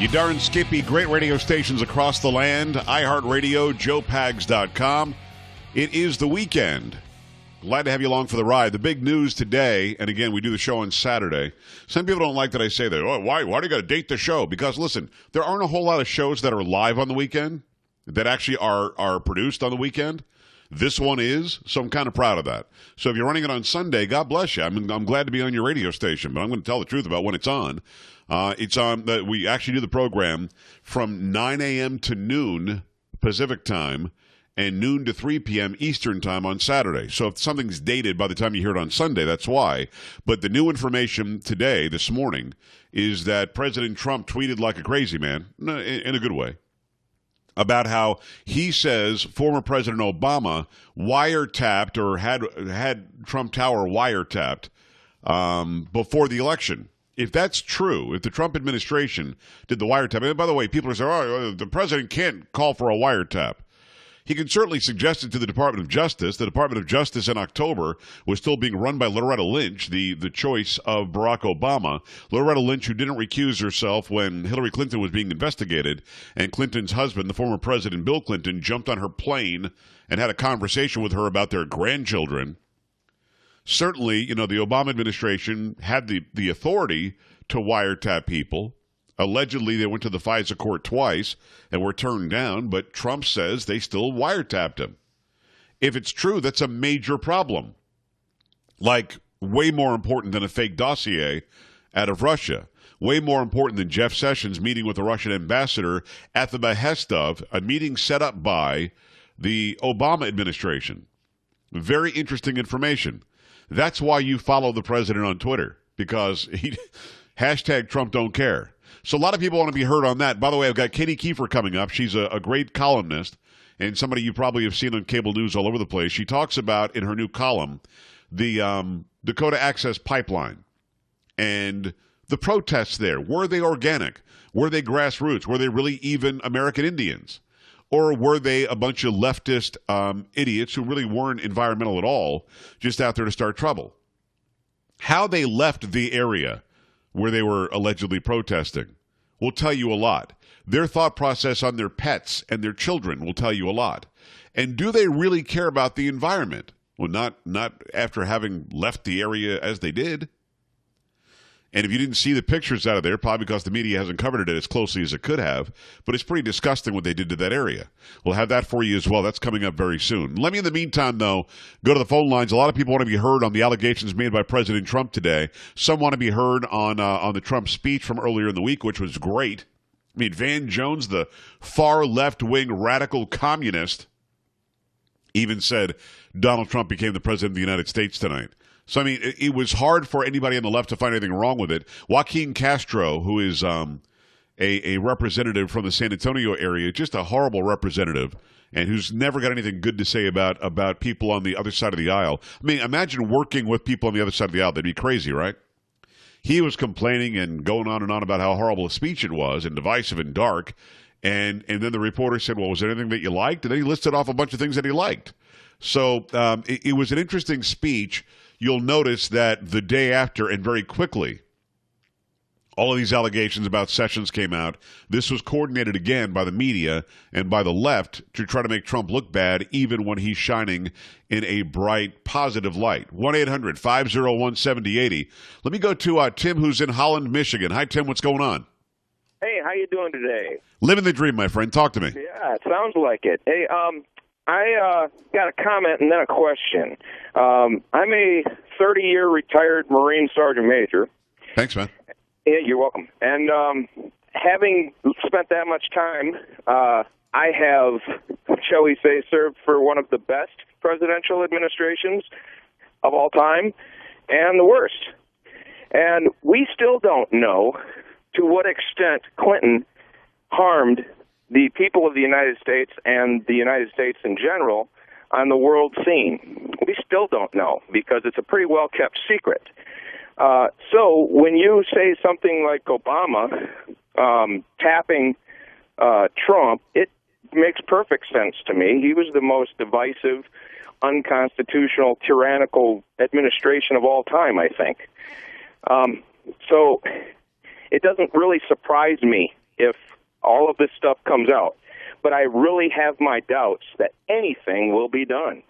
You darn skippy, great radio stations across the land. iHeartRadio, joepags.com. It is The Weekend. Glad to have you along for the ride. The big news today, and again, we do the show on Saturday. Some people don't like that I say that. Oh, why do you got to date the show? Because, listen, there aren't a whole lot of shows that are live on the weekend that actually are produced on the weekend. This one is, so I'm kind of proud of that. So if you're running it on Sunday, God bless you. I'm glad to be on your radio station, but I'm going to tell the truth about when it's on. It's on. We actually do the program from 9 a.m. to noon Pacific time and noon to 3 p.m. Eastern time on Saturday. So if something's dated by the time you hear it on Sunday, that's why. But the new information today, this morning, is that President Trump tweeted like a crazy man, in a good way, about how he says former President Obama wiretapped or had Trump Tower wiretapped before the election. If that's true, if the Trump administration did the wiretap, and by the way, people are saying, oh, the president can't call for a wiretap. He can certainly suggest it to the Department of Justice. The Department of Justice in October was still being run by Loretta Lynch, the choice of Barack Obama. Loretta Lynch, who didn't recuse herself when Hillary Clinton was being investigated, and Clinton's husband, the former President Bill Clinton, jumped on her plane and had a conversation with her about their grandchildren. Certainly, the Obama administration had the authority to wiretap people. Allegedly, they went to the FISA court twice and were turned down, but Trump says they still wiretapped him. If it's true, that's a major problem. Like, way more important than a fake dossier out of Russia. Way more important than Jeff Sessions meeting with the Russian ambassador at the behest of a meeting set up by the Obama administration. Very interesting information. That's why you follow the president on Twitter, because he hashtag Trump don't care. So a lot of people want to be heard on that. By the way, I've got Katie Kiefer coming up. She's a great columnist and somebody you probably have seen on cable news all over the place. She talks about, in her new column, the Dakota Access Pipeline and the protests there. Were they organic? Were they grassroots? Were they really even American Indians? Or were they a bunch of leftist idiots who really weren't environmental at all, just out there to start trouble? How they left the area where they were allegedly protesting will tell you a lot. Their thought process on their pets and their children will tell you a lot. And do they really care about the environment? Well, not after having left the area as they did. And if you didn't see the pictures out of there, probably because the media hasn't covered it as closely as it could have, but it's pretty disgusting what they did to that area. We'll have that for you as well. That's coming up very soon. Let me, in the meantime, though, go to the phone lines. A lot of people want to be heard on the allegations made by President Trump today. Some want to be heard on the Trump speech from earlier in the week, which was great. I mean, Van Jones, the far left-wing radical communist, even said Donald Trump became the president of the United States tonight. So, I mean, it was hard for anybody on the left to find anything wrong with it. Joaquin Castro, who is a representative from the San Antonio area, just a horrible representative, and who's never got anything good to say about people on the other side of the aisle. I mean, imagine working with people on the other side of the aisle. They'd be crazy, right? He was complaining and going on and on about how horrible a speech it was and divisive and dark. And then the reporter said, well, was there anything that you liked? And then he listed off a bunch of things that he liked. So it was an interesting speech. You'll notice that the day after, and very quickly, all of these allegations about Sessions came out. This was coordinated again by the media and by the left to try to make Trump look bad, even when he's shining in a bright, positive light. 1-800-501-7080. Let me go to Tim, who's in Holland, Michigan. Hi, Tim. What's going on? Hey, how you doing today? Living the dream, my friend. Talk to me. Yeah, it sounds like it. Hey, I got a comment and then a question. I'm a 30-year retired Marine Sergeant Major. Thanks, man. Yeah, you're welcome. And having spent that much time, I have, shall we say, served for one of the best presidential administrations of all time and the worst. And we still don't know to what extent Clinton harmed the people of the United States and the United States in general on the world scene. We still don't know because it's a pretty well-kept secret. So when you say something like Obama tapping Trump, it makes perfect sense to me. He was the most divisive, unconstitutional, tyrannical administration of all time, I think. So it doesn't really surprise me if all of this stuff comes out. But I really have my doubts that anything will be done.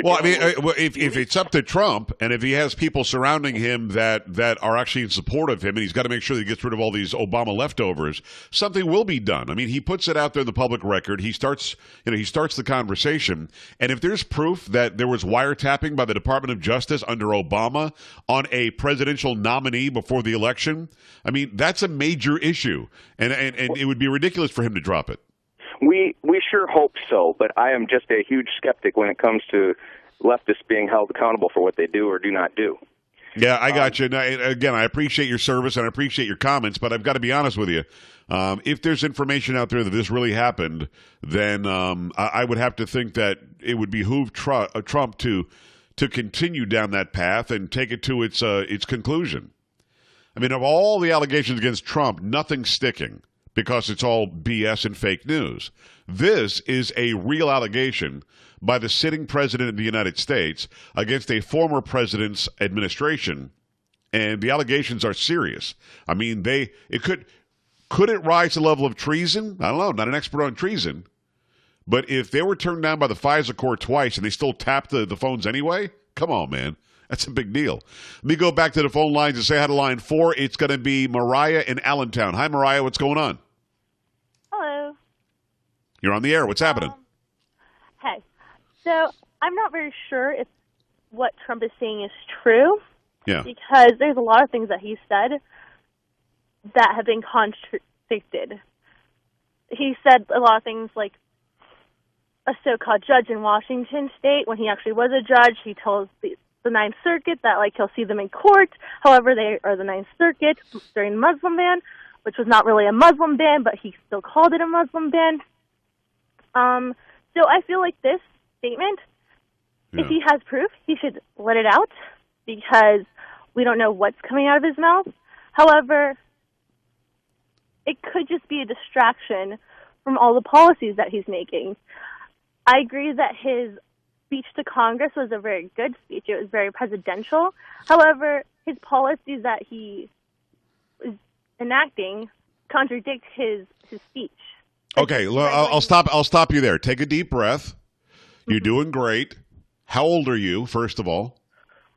Well, I mean, if it's up to Trump, and if he has people surrounding him that are actually in support of him, and he's got to make sure that he gets rid of all these Obama leftovers, something will be done. I mean, he puts it out there in the public record. He starts the conversation, and if there's proof that there was wiretapping by the Department of Justice under Obama on a presidential nominee before the election, I mean, that's a major issue, and it would be ridiculous for him to drop it. We sure hope so, but I am just a huge skeptic when it comes to leftists being held accountable for what they do or do not do. Yeah, I got you. Now, again, I appreciate your service and I appreciate your comments, but I've got to be honest with you. If there's information out there that this really happened, then I would have to think that it would behoove Trump to continue down that path and take it to its conclusion. I mean, of all the allegations against Trump, nothing's sticking, because it's all BS and fake news. This is a real allegation by the sitting president of the United States against a former president's administration, and the allegations are serious. I mean, could it rise to the level of treason? I don't know, not an expert on treason, but if they were turned down by the FISA court twice and they still tapped the phones anyway, come on, man. That's a big deal. Let me go back to the phone lines and say hi to line 4. It's going to be Mariah in Allentown. Hi, Mariah. What's going on? Hello. You're on the air. What's happening? Hey. So I'm not very sure if what Trump is saying is true. Yeah. Because there's a lot of things that he said that have been contradicted. He said a lot of things like a so-called judge in Washington State. When he actually was a judge, he told the Ninth Circuit that he'll see them in court. However, they are the Ninth Circuit during the Muslim ban, which was not really a Muslim ban, but he still called it a Muslim ban. So I feel like this statement, if he has proof, he should let it out, because we don't know what's coming out of his mouth. However, it could just be a distraction from all the policies that he's making. I agree that his speech to Congress was a very good speech. It was very presidential. However, his policies that he is enacting contradict his speech. Okay, well, I'll stop you there. Take a deep breath. You're doing great. How old are you, first of all?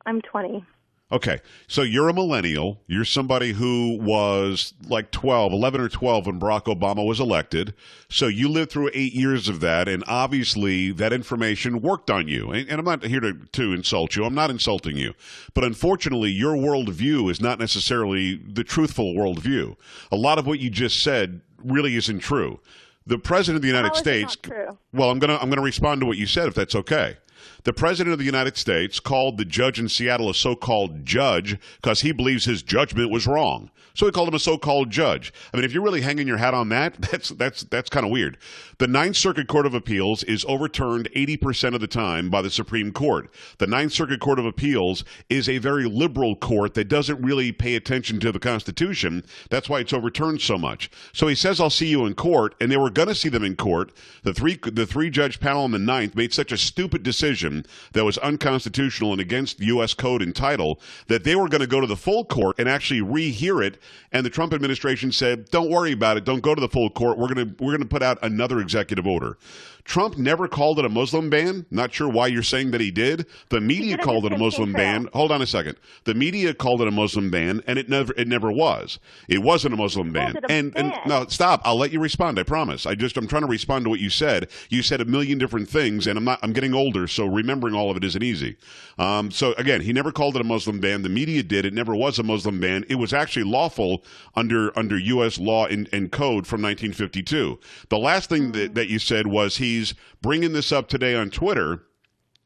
I'm 20. Okay, so you're a millennial. You're somebody who was like 11 or 12 when Barack Obama was elected. So you lived through 8 years of that, and obviously that information worked on you. And I'm not here to insult you. I'm not insulting you. But unfortunately, your worldview is not necessarily the truthful worldview. A lot of what you just said really isn't true. The President of the United States. Not true? Well, I'm gonna respond to what you said, if that's okay. The President of the United States called the judge in Seattle a so-called judge because he believes his judgment was wrong. So he called him a so-called judge. I mean, if you're really hanging your hat on that, that's kind of weird. The Ninth Circuit Court of Appeals is overturned 80% of the time by the Supreme Court. The Ninth Circuit Court of Appeals is a very liberal court that doesn't really pay attention to the Constitution. That's why it's overturned so much. So he says, I'll see you in court, and they were going to see them in court. The three-judge panel on the Ninth made such a stupid decision that was unconstitutional and against U.S. code and title that they were going to go to the full court and actually rehear it. And the Trump administration said, don't worry about it. Don't go to the full court. We're going to put out another executive order. Trump never called it a Muslim ban. Not sure why you're saying that he did. The media called it a Muslim ban. Hold on a second. The media called it a Muslim ban, and it never was. It wasn't a Muslim ban. And no, stop. I'll let you respond. I promise. I'm trying to respond to what you said. You said a million different things, and I'm getting older, so remembering all of it isn't easy. So again, he never called it a Muslim ban. The media did. It never was a Muslim ban. It was actually lawful under U.S. law and code from 1952. The last thing that you said was he's bringing this up today on Twitter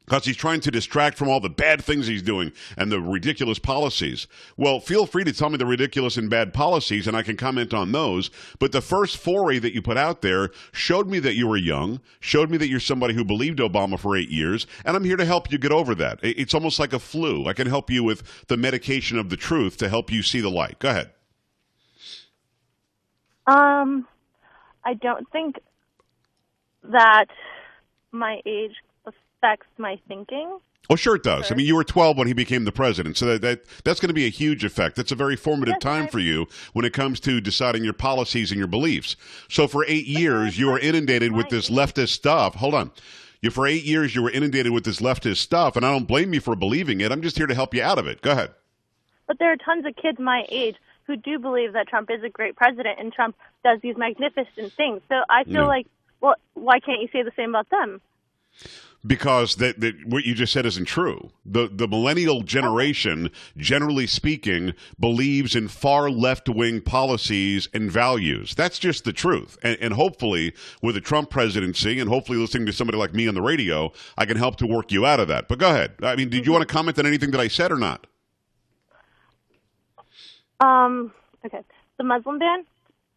because he's trying to distract from all the bad things he's doing and the ridiculous policies. Well, feel free to tell me the ridiculous and bad policies, and I can comment on those. But the first foray that you put out there showed me that you were young, showed me that you're somebody who believed Obama for 8 years, and I'm here to help you get over that. It's almost like a flu. I can help you with the medication of the truth to help you see the light. Go ahead. I don't think that my age affects my thinking. Oh, sure it does. Sure. I mean, you were 12 when he became the president, so that's going to be a huge effect. That's a very formative time for you when it comes to deciding your policies and your beliefs. So for 8 years, you are inundated with this leftist stuff. Hold on. For 8 years, you were inundated with this leftist stuff, and I don't blame you for believing it. I'm just here to help you out of it. Go ahead. But there are tons of kids my age who do believe that Trump is a great president and Trump does these magnificent things. So I feel like, well, why can't you say the same about them? Because what you just said isn't true. The millennial generation, generally speaking, believes in far left-wing policies and values. That's just the truth. And hopefully, with the Trump presidency and hopefully listening to somebody like me on the radio, I can help to work you out of that. But go ahead. I mean, did you want to comment on anything that I said or not? Okay. The Muslim ban?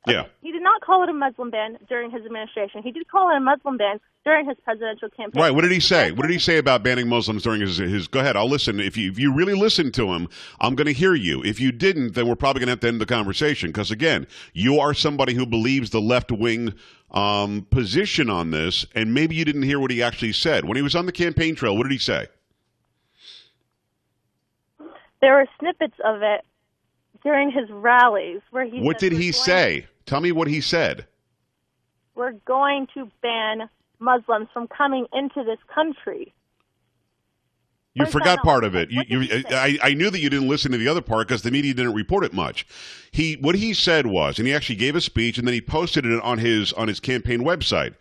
Yeah. Okay. He did not call it a Muslim ban during his administration. He did call it a Muslim ban during his presidential campaign. Right. What did he say? What did he say about banning Muslims during his go ahead, I'll listen. If you really listened to him, I'm going to hear you. If you didn't, then we're probably going to have to end the conversation because, again, you are somebody who believes the left-wing position on this, and maybe you didn't hear what he actually said. When he was on the campaign trail, what did he say? There were snippets of it during his rallies where he What did he say? Tell me what he said. We're going to ban Muslims from coming into this country. You forgot part of it. I knew that you didn't listen to the other part because the media didn't report it much. What he said was, and he actually gave a speech, and then he posted it on his campaign website.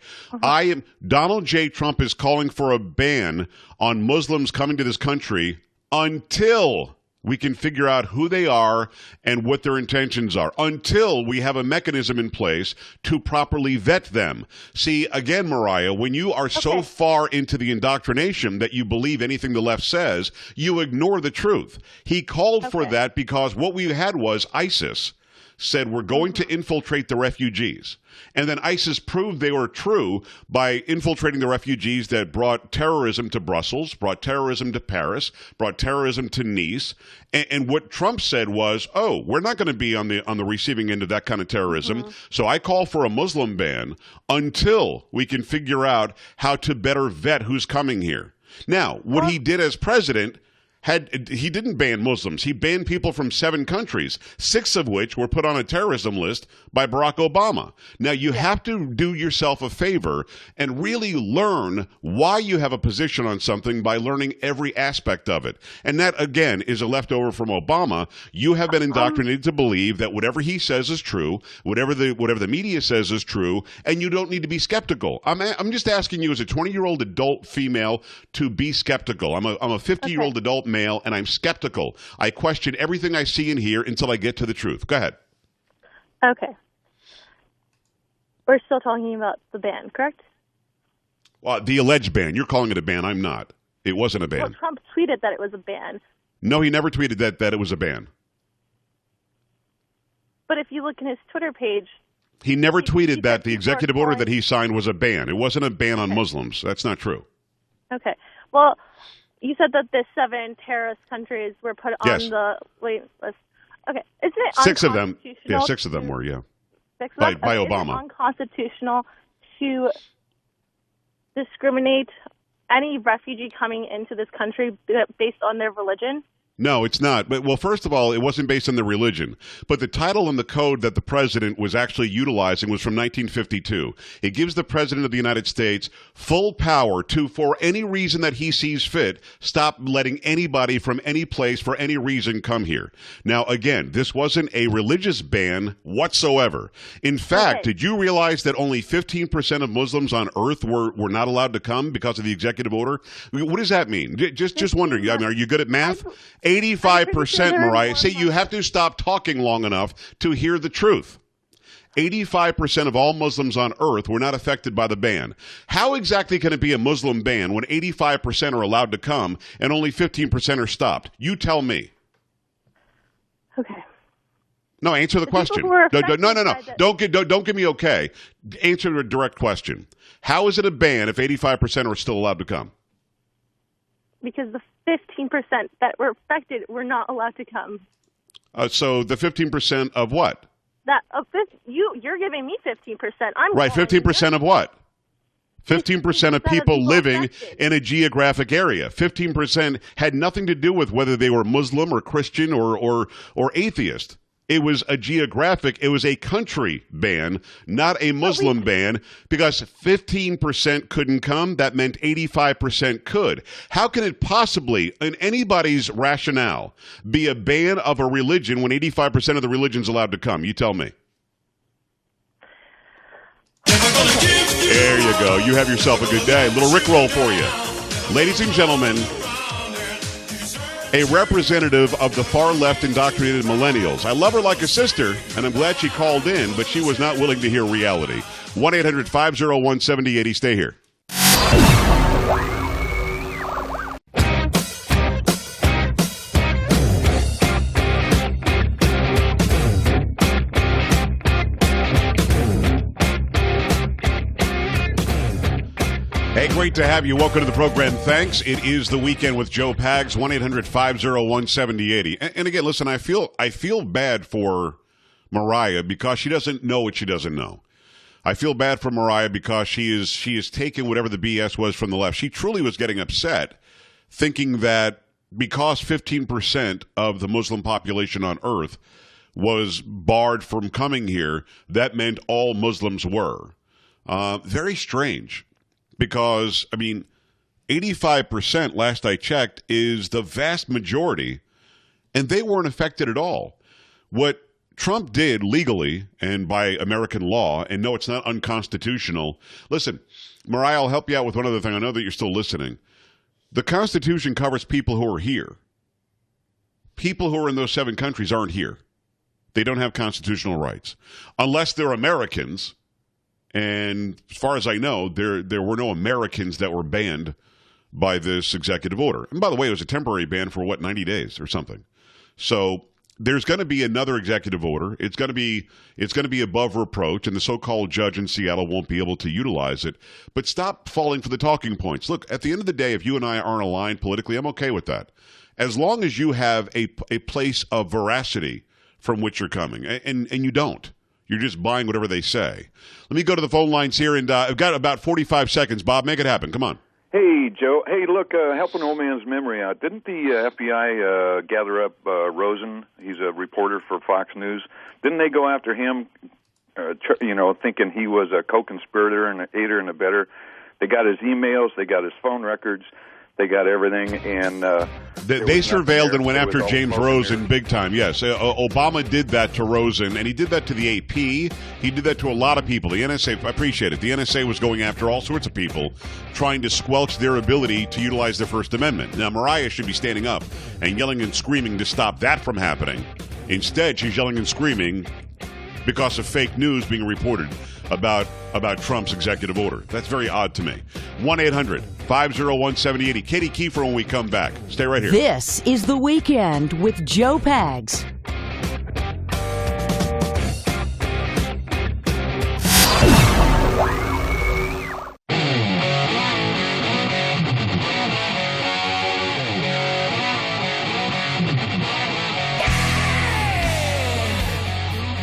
Donald J. Trump is calling for a ban on Muslims coming to this country until we can figure out who they are and what their intentions are, until we have a mechanism in place to properly vet them. See, again, Mariah, when you are so far into the indoctrination that you believe anything the left says, you ignore the truth. He called for that because what we had was ISIS said we're going to infiltrate the refugees. And then ISIS proved they were true by infiltrating the refugees that brought terrorism to Brussels, brought terrorism to Paris, brought terrorism to Nice. And what Trump said was, oh, we're not going to be on the receiving end of that kind of terrorism. So I call for a Muslim ban until we can figure out how to better vet who's coming here. Now, what he did as president, he didn't ban Muslims. He banned people from 7 countries, 6 of which were put on a terrorism list by Barack Obama. Now, you have to do yourself a favor and really learn why you have a position on something by learning every aspect of it. And that, again, is a leftover from Obama. You have been indoctrinated to believe that whatever he says is true, whatever the media says is true, and you don't need to be skeptical. I'm just asking you as a 20-year-old adult female to be skeptical. I'm a 50-year-old adult male, and I'm skeptical. I question everything I see and hear until I get to the truth. Go ahead. Okay. We're still talking about the ban, correct? Well, the alleged ban. You're calling it a ban. I'm not. It wasn't a ban. Well, Trump tweeted that it was a ban. No, he never tweeted that it was a ban. But if you look in his Twitter page... He never tweeted that the executive order that he signed was a ban. It wasn't a ban on Muslims. That's not true. Okay. Well... You said that the 7 terrorist countries were put on the wait list. Okay, isn't it 6 of them? Yeah, 6 of them were. Yeah, 6 of them? by Is Obama. it unconstitutional to discriminate any refugee coming into this country based on their religion? No, it's not. But, well, first of all, it wasn't based on the religion. But the title and the code that the president was actually utilizing was from 1952. It gives the president of the United States full power to, for any reason that he sees fit, stop letting anybody from any place for any reason come here. Now, again, this wasn't a religious ban whatsoever. In fact, did you realize that only 15% of Muslims on earth were not allowed to come because of the executive order? What does that mean? Just wondering. I mean, are you good at math? 85%, Mariah. See, you have to stop talking long enough to hear the truth. 85% of all Muslims on earth were not affected by the ban. How exactly can it be a Muslim ban when 85% are allowed to come and only 15% are stopped? You tell me. Okay. No, answer the question. No. Don't give me okay. Answer a direct question. How is it a ban if 85% are still allowed to come? Because the 15% that were affected were not allowed to come. So the 15% of what? You're giving me 15%. I'm right. 15% of what? 15% of people living affected in a geographic area. 15% had nothing to do with whether they were Muslim or Christian or atheist. It was a geographic, it was a country ban, not a Muslim ban, because 15% couldn't come. That meant 85% could. How can it possibly, in anybody's rationale, be a ban of a religion when 85% of the religion's allowed to come? You tell me. There you go. You have yourself a good day. A little Rickroll for you. Ladies and gentlemen, a representative of the far left indoctrinated millennials. I love her like a sister, and I'm glad she called in, but she was not willing to hear reality. 1-800-501-7080. Stay here. Hey, great to have you. Welcome to the program. Thanks. It is the weekend with Joe Pags, 1-800-501-7080. And again, listen, I feel bad for Mariah because she doesn't know what she doesn't know. I feel bad for Mariah because she is taking whatever the BS was from the left. She truly was getting upset, thinking that because 15% of the Muslim population on earth was barred from coming here, that meant all Muslims were. Very strange. Because, 85%, last I checked, is the vast majority, and they weren't affected at all. What Trump did legally and by American law, and no, it's not unconstitutional. Listen, Mariah, I'll help you out with one other thing. I know that you're still listening. The Constitution covers people who are here. People who are in those 7 countries aren't here. They don't have constitutional rights. Unless they're Americans. And as far as I know, there were no Americans that were banned by this executive order. And by the way, it was a temporary ban for, 90 days or something. So there's going to be another executive order. It's going to be above reproach, and the so-called judge in Seattle won't be able to utilize it. But stop falling for the talking points. Look, at the end of the day, if you and I aren't aligned politically, I'm okay with that. As long as you have a place of veracity from which you're coming, and you don't. You're just buying whatever they say. Let me go to the phone lines here, and I've got about 45 seconds. Bob, make it happen. Come on. Hey, Joe. Hey, look, help an old man's memory out. Didn't the FBI gather up Rosen? He's a reporter for Fox News. Didn't they go after him, thinking he was a co-conspirator and an aider and abetter? They got his emails. They got his phone records. They got everything, and they surveilled and went after James Rosen big time. Yes, Obama did that to Rosen, and he did that to the AP. He did that to a lot of people. The NSA, I appreciate it. The NSA was going after all sorts of people, trying to squelch their ability to utilize the First Amendment. Now, Mariah should be standing up and yelling and screaming to stop that from happening. Instead, she's yelling and screaming because of fake news being reported about Trump's executive order. That's very odd to me. 1-800-501-7080. Katie Kiefer when we come back. Stay right here. This is The Weekend with Joe Pags.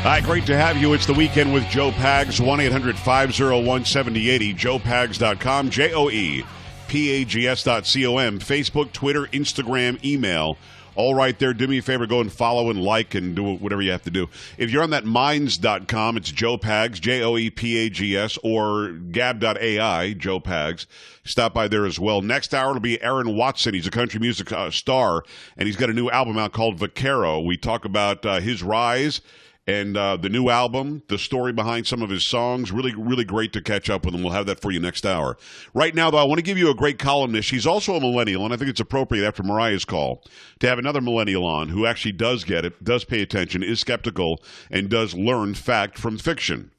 Hi, great to have you. It's the weekend with Joe Pags, 1-800-501-7080, joepags.com, joepags.com, Facebook, Twitter, Instagram, email. All right there. Do me a favor, go and follow and like and do whatever you have to do. If you're on that minds.com, it's Joe Pags, Joepags, or gab.ai, Joe Pags. Stop by there as well. Next hour, it'll be Aaron Watson. He's a country music star, and he's got a new album out called Vaquero. We talk about his rise and the new album, the story behind some of his songs. Really, really great to catch up with him. We'll have that for you next hour. Right now, though, I want to give you a great columnist. She's also a millennial, and I think it's appropriate after Mariah's call to have another millennial on who actually does get it, does pay attention, is skeptical, and does learn fact from fiction.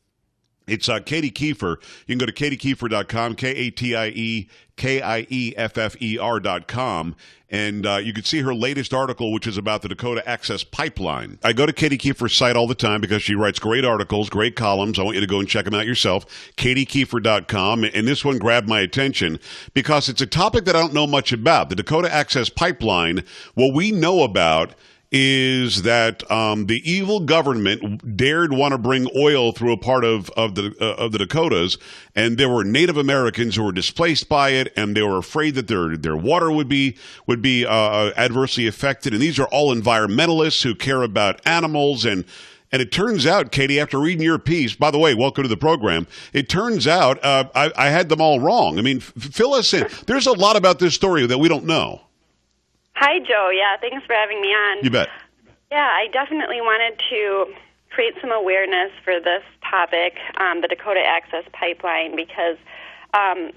It's Katie Kiefer. You can go to katiekiefer.com, KATIEKIEFFER.com, and you can see her latest article, which is about the Dakota Access Pipeline. I go to Katie Kiefer's site all the time because she writes great articles, great columns. I want you to go and check them out yourself, katiekiefer.com, and this one grabbed my attention because it's a topic that I don't know much about. The Dakota Access Pipeline, what we know about is that the evil government dared want to bring oil through a part of the Dakotas, and there were Native Americans who were displaced by it, and they were afraid that their water would be adversely affected. And these are all environmentalists who care about animals. And it turns out, Katie, after reading your piece, by the way, welcome to the program. It turns out I had them all wrong. I mean, fill us in. There's a lot about this story that we don't know. Hi, Joe. Yeah, thanks for having me on. You bet. Yeah, I definitely wanted to create some awareness for this topic, the Dakota Access Pipeline, because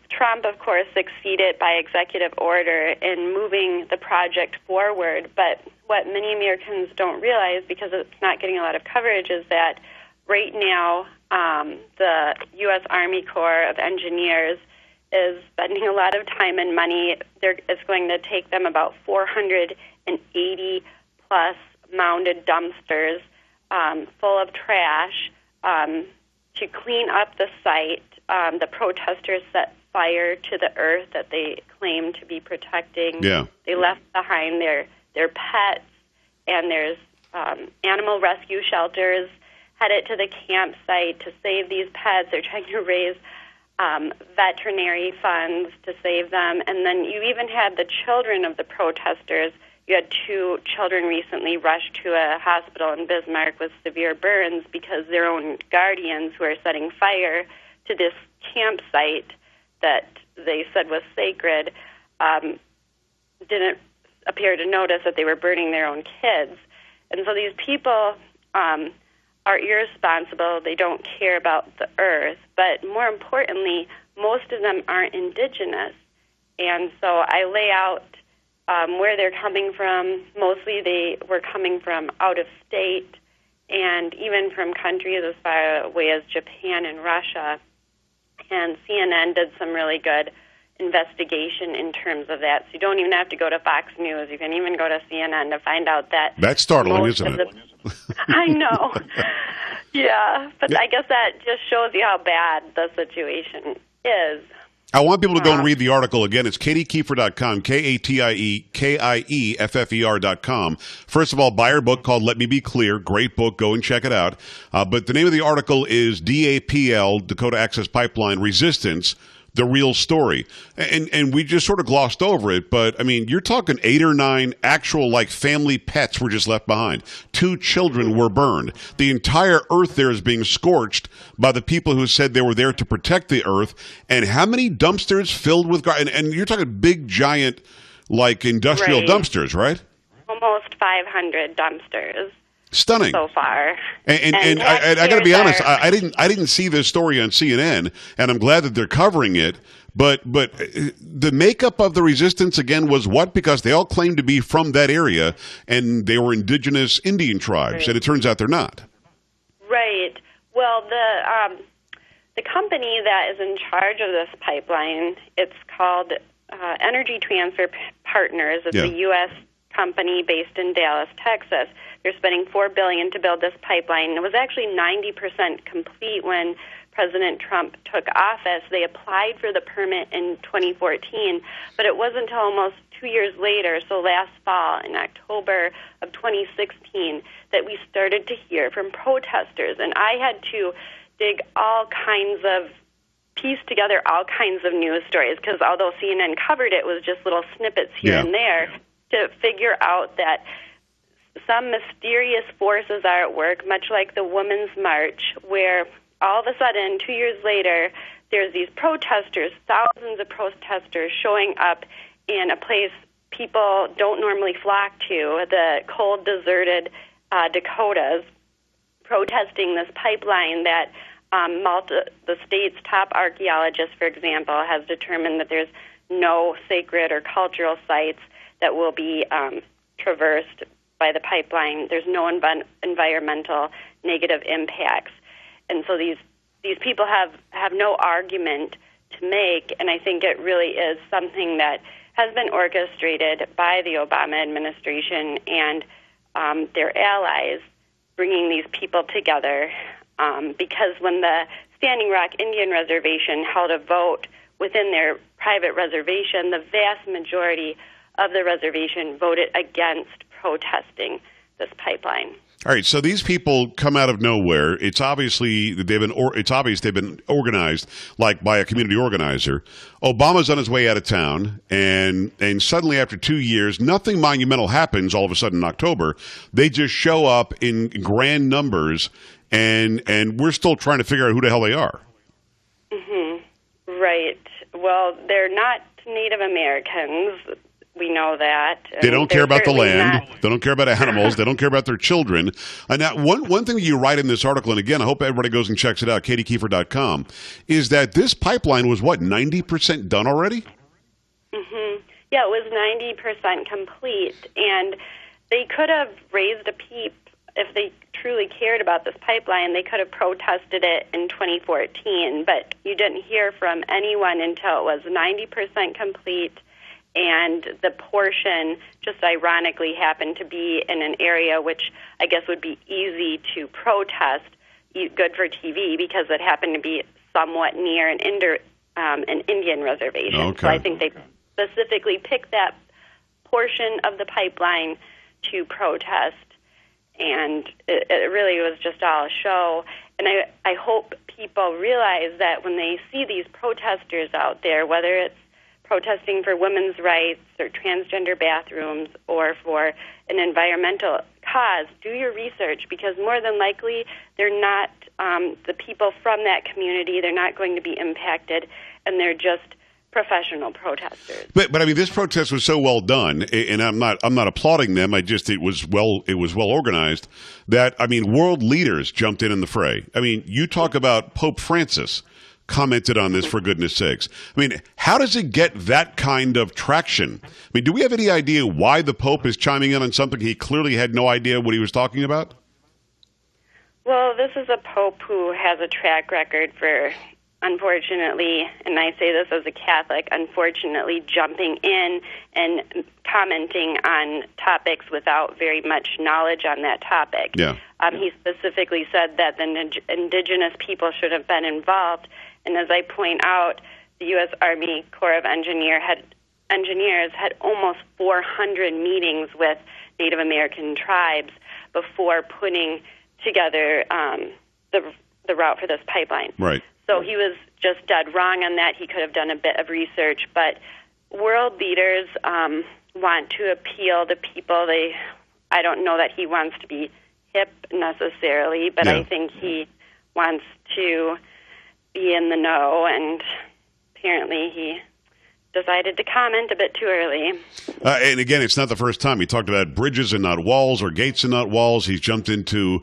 Trump, of course, succeeded by executive order in moving the project forward. But what many Americans don't realize, because it's not getting a lot of coverage, is that right now the U.S. Army Corps of Engineers is spending a lot of time and money. It's going to take them about 480-plus mounded dumpsters full of trash to clean up the site. The protesters set fire to the earth that they claim to be protecting. Yeah. They left behind their pets, and there's animal rescue shelters headed to the campsite to save these pets. They're trying to raise veterinary funds to save them. And then you even had the children of the protesters. You had 2 children recently rushed to a hospital in Bismarck with severe burns because their own guardians, who are setting fire to this campsite that they said was sacred, didn't appear to notice that they were burning their own kids. And so these people are irresponsible. They don't care about the earth. But more importantly, most of them aren't indigenous. And so I lay out where they're coming from. Mostly they were coming from out of state and even from countries as far away as Japan and Russia. And CNN did some really good investigation in terms of that. So you don't even have to go to Fox News. You can even go to CNN to find out that. That's startling, isn't it? I know. Yeah, but I guess that just shows you how bad the situation is. I want people to go and read the article again. It's KatieKiefer.com, KatieKieffer.com. First of all, buy her book called Let Me Be Clear. Great book. Go and check it out. But the name of the article is DAPL, Dakota Access Pipeline Resistance, the real story. And we just sort of glossed over it, but I mean, you're talking 8 or 9 actual like family pets were just left behind. 2 children were burned. The entire earth there is being scorched by the people who said they were there to protect the earth. And how many dumpsters filled with and you're talking big, giant, like industrial dumpsters, right? Almost 500 dumpsters. Stunning so far. And I got to be honest, I didn't see this story on CNN, and I'm glad that they're covering it. But the makeup of the resistance again was what? Because they all claimed to be from that area, and they were indigenous Indian tribes, and it turns out they're not. Right. Well, the company that is in charge of this pipeline, it's called Energy Transfer Partners. It's a U.S. company based in Dallas, Texas. They're spending $4 billion to build this pipeline. It was actually 90% complete when President Trump took office. They applied for the permit in 2014, but it wasn't until almost 2 years later, so last fall, in October of 2016, that we started to hear from protesters. And I had to piece together all kinds of news stories, because although CNN covered it, was just little snippets here and there, to figure out that some mysterious forces are at work, much like the Women's March, where all of a sudden, 2 years later, there's these protesters, thousands of protesters showing up in a place people don't normally flock to, the cold, deserted Dakotas, protesting this pipeline that the state's top archaeologist, for example, has determined that there's no sacred or cultural sites that will be traversed by the pipeline. There's no environmental negative impacts. And so these people have no argument to make, and I think it really is something that has been orchestrated by the Obama administration and their allies, bringing these people together, because when the Standing Rock Indian Reservation held a vote within their private reservation, the vast majority of the reservation voted against protesting this pipeline. All right, so these people come out of nowhere. It's obviously it's obvious they've been organized, like by a community organizer. Obama's on his way out of town, and suddenly after 2 years, nothing monumental happens. All of a sudden in October, they just show up in grand numbers, and we're still trying to figure out who the hell they are. Mm-hmm. Right. Well, they're not Native Americans. We know that. They don't care about the land. They don't care about animals. They don't care about their children. And now, one thing that you write in this article, and again, I hope everybody goes and checks it out, KatieKiefer.com, is that this pipeline was, 90% done already? Mm-hmm. Yeah, it was 90% complete. And they could have raised a peep if they truly cared about this pipeline. They could have protested it in 2014, but you didn't hear from anyone until it was 90% complete. And the portion just ironically happened to be in an area which I guess would be easy to protest, good for TV, because it happened to be somewhat near an Indian reservation. Okay. So I think they specifically picked that portion of the pipeline to protest, and it really was just all a show. And I hope people realize that when they see these protesters out there, whether it's protesting for women's rights or transgender bathrooms or for an environmental cause, do your research, because more than likely they're not the people from that community. They're not going to be impacted, and they're just professional protesters. But I mean, this protest was so well done, and I'm not applauding them. It was well organized. That, I mean, world leaders jumped in the fray. I mean, you talk about Pope Francis commented on this, for goodness sakes. I mean, how does it get that kind of traction? I mean, do we have any idea why the Pope is chiming in on something he clearly had no idea what he was talking about? Well, this is a Pope who has a track record for, unfortunately, and I say this as a Catholic, unfortunately jumping in and commenting on topics without very much knowledge on that topic. Yeah. He specifically said that the indigenous people should have been involved. And as I point out, the U.S. Army Corps of Engineers had almost 400 meetings with Native American tribes before putting together the route for this pipeline. Right. So he was just dead wrong on that. He could have done a bit of research. But world leaders want to appeal to people. I don't know that he wants to be hip necessarily, but I think he wants to be in the know, and apparently he decided to comment a bit too early. And again, it's not the first time. He talked about bridges and not walls, or gates and not walls. He's jumped into,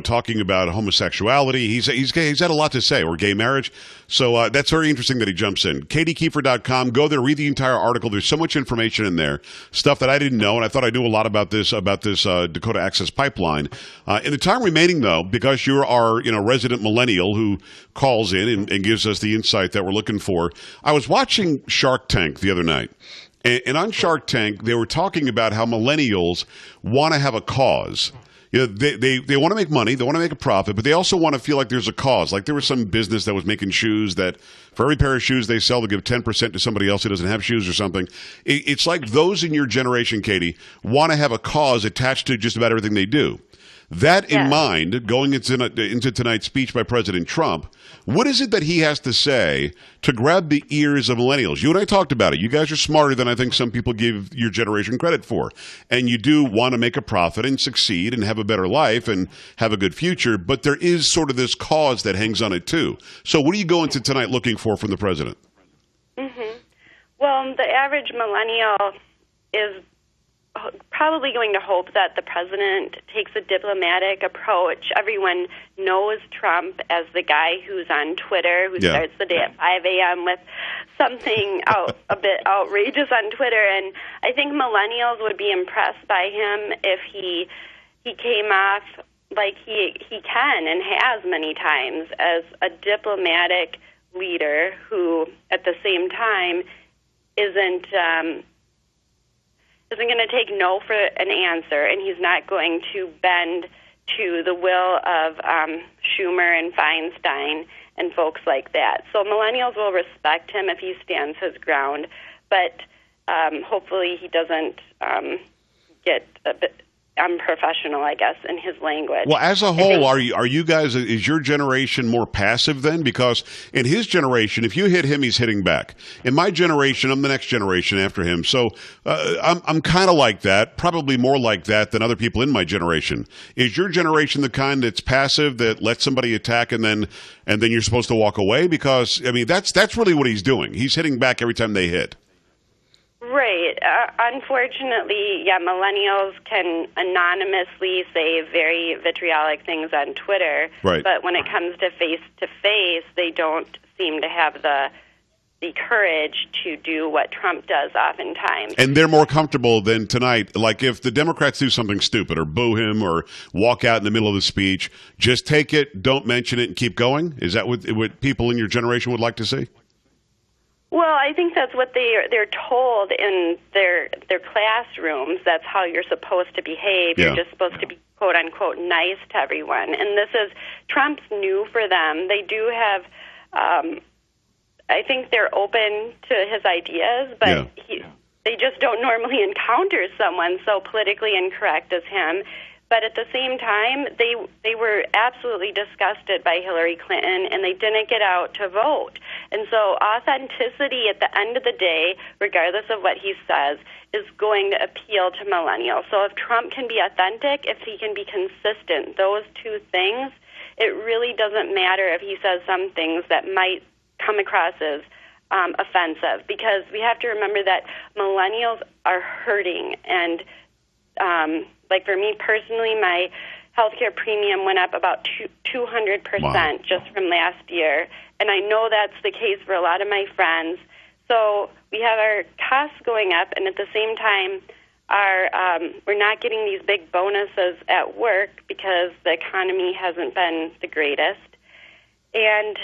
talking about homosexuality. He's had a lot to say, or gay marriage. So that's very interesting that he jumps in. KatieKiefer.com. Go there, read the entire article. There's so much information in there, stuff that I didn't know, and I thought I knew a lot about this Dakota Access Pipeline. In the time remaining, though, because you're our resident millennial who calls in and gives us the insight that we're looking for, I was watching Shark Tank the other night. And on Shark Tank, they were talking about how millennials want to have a cause. They want to make money, they want to make a profit, but they also want to feel like there's a cause. Like there was some business that was making shoes that for every pair of shoes they sell, they give 10% to somebody else who doesn't have shoes or something. It's like those in your generation, Katie, want to have a cause attached to just about everything they do. That in mind, going into tonight's speech by President Trump, what is it that he has to say to grab the ears of millennials? You and I talked about it. You guys are smarter than I think some people give your generation credit for. And you do want to make a profit and succeed and have a better life and have a good future, but there is sort of this cause that hangs on it too. So what are you going to tonight looking for from the president? Mm-hmm. Well, the average millennial is probably going to hope that the president takes a diplomatic approach. Everyone knows Trump as the guy who's on Twitter, who starts the day at 5 a.m. with something a bit outrageous on Twitter. And I think millennials would be impressed by him if he came off like he can and has many times as a diplomatic leader who, at the same time, isn't going to take no for an answer, and he's not going to bend to the will of Schumer and Feinstein and folks like that. So millennials will respect him if he stands his ground, but hopefully he doesn't get a bit unprofessional, I guess, in his language. Well, as a whole, are you guys, is your generation more passive then? Because in his generation, if you hit him, he's hitting back. In my generation, I'm the next generation after him. So I'm kind of like that, probably more like that than other people in my generation. Is your generation the kind that's passive, that lets somebody attack and then you're supposed to walk away? Because, I mean, that's really what he's doing. He's hitting back every time they hit. Right. Unfortunately, millennials can anonymously say very vitriolic things on Twitter. Right. But when it comes to face, they don't seem to have the courage to do what Trump does oftentimes. And they're more comfortable than tonight. Like if the Democrats do something stupid or boo him or walk out in the middle of the speech, just take it, don't mention it, and keep going? Is that what people in your generation would like to see? Well, I think that's what they're told in their classrooms. That's how you're supposed to behave. You're just supposed to be, quote unquote, nice to everyone. And this is Trump's new for them. They do have, I think they're open to his ideas, but they just don't normally encounter someone so politically incorrect as him. But at the same time, they were absolutely disgusted by Hillary Clinton, and they didn't get out to vote. And so authenticity at the end of the day, regardless of what he says, is going to appeal to millennials. So if Trump can be authentic, if he can be consistent, those two things, it really doesn't matter if he says some things that might come across as offensive, because we have to remember that millennials are hurting. And like for me personally, my healthcare premium went up about 200% just from last year, and I know that's the case for a lot of my friends. So we have our costs going up, and at the same time, we're not getting these big bonuses at work because the economy hasn't been the greatest. And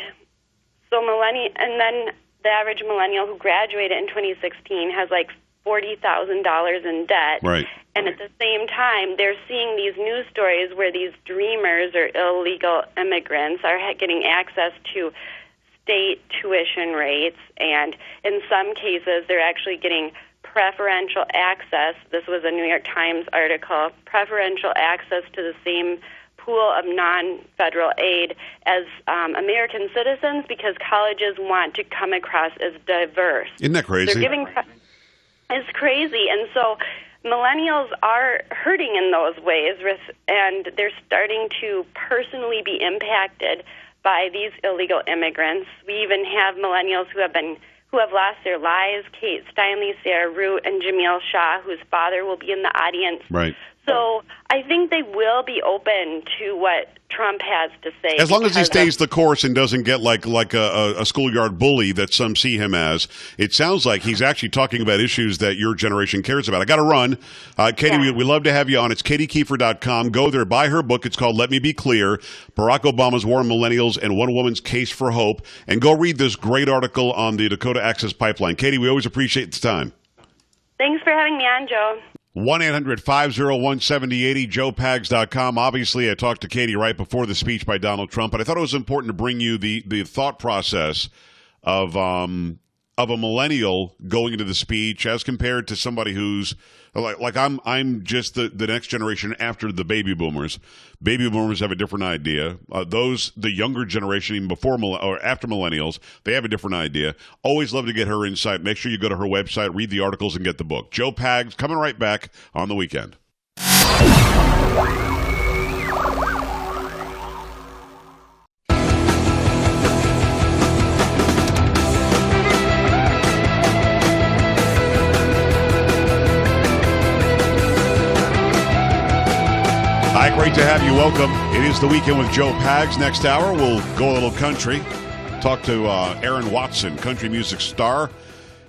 so and then the average millennial who graduated in 2016 has like $40,000 in debt. Right. And at the same time, they're seeing these news stories where these dreamers or illegal immigrants are getting access to state tuition rates, and in some cases, they're actually getting preferential access. This was a New York Times article, preferential access to the same pool of non-federal aid as American citizens because colleges want to come across as diverse. Isn't that crazy? It's crazy. And so millennials are hurting in those ways, and they're starting to personally be impacted by these illegal immigrants. We even have millennials who have lost their lives, Kate Steinle, Sarah Root, and Jamil Shah, whose father will be in the audience. Right. So I think they will be open to what Trump has to say. As long as he stays the course and doesn't get like a schoolyard bully that some see him as. It sounds like he's actually talking about issues that your generation cares about. I got to run. Katie, we love to have you on. It's KatieKiefer.com. Go there, buy her book. It's called Let Me Be Clear, Barack Obama's War on Millennials and One Woman's Case for Hope. And go read this great article on the Dakota Access Pipeline. Katie, we always appreciate the time. Thanks for having me on, Joe. 1-800-501-7080, joepags.com. Obviously, I talked to Katie right before the speech by Donald Trump, but I thought it was important to bring you the thought process of a millennial going into the speech as compared to somebody who's like I'm just the next generation after the baby boomers. Baby boomers have a different idea. The younger generation, even before or after millennials, they have a different idea. Always love to get her insight. Make sure you go to her website, read the articles, and get the book. Joe Pags coming right back on the weekend. Hi, great to have you. Welcome. It is the weekend with Joe Pags. Next hour, we'll go a little country. Talk to Aaron Watson, country music star.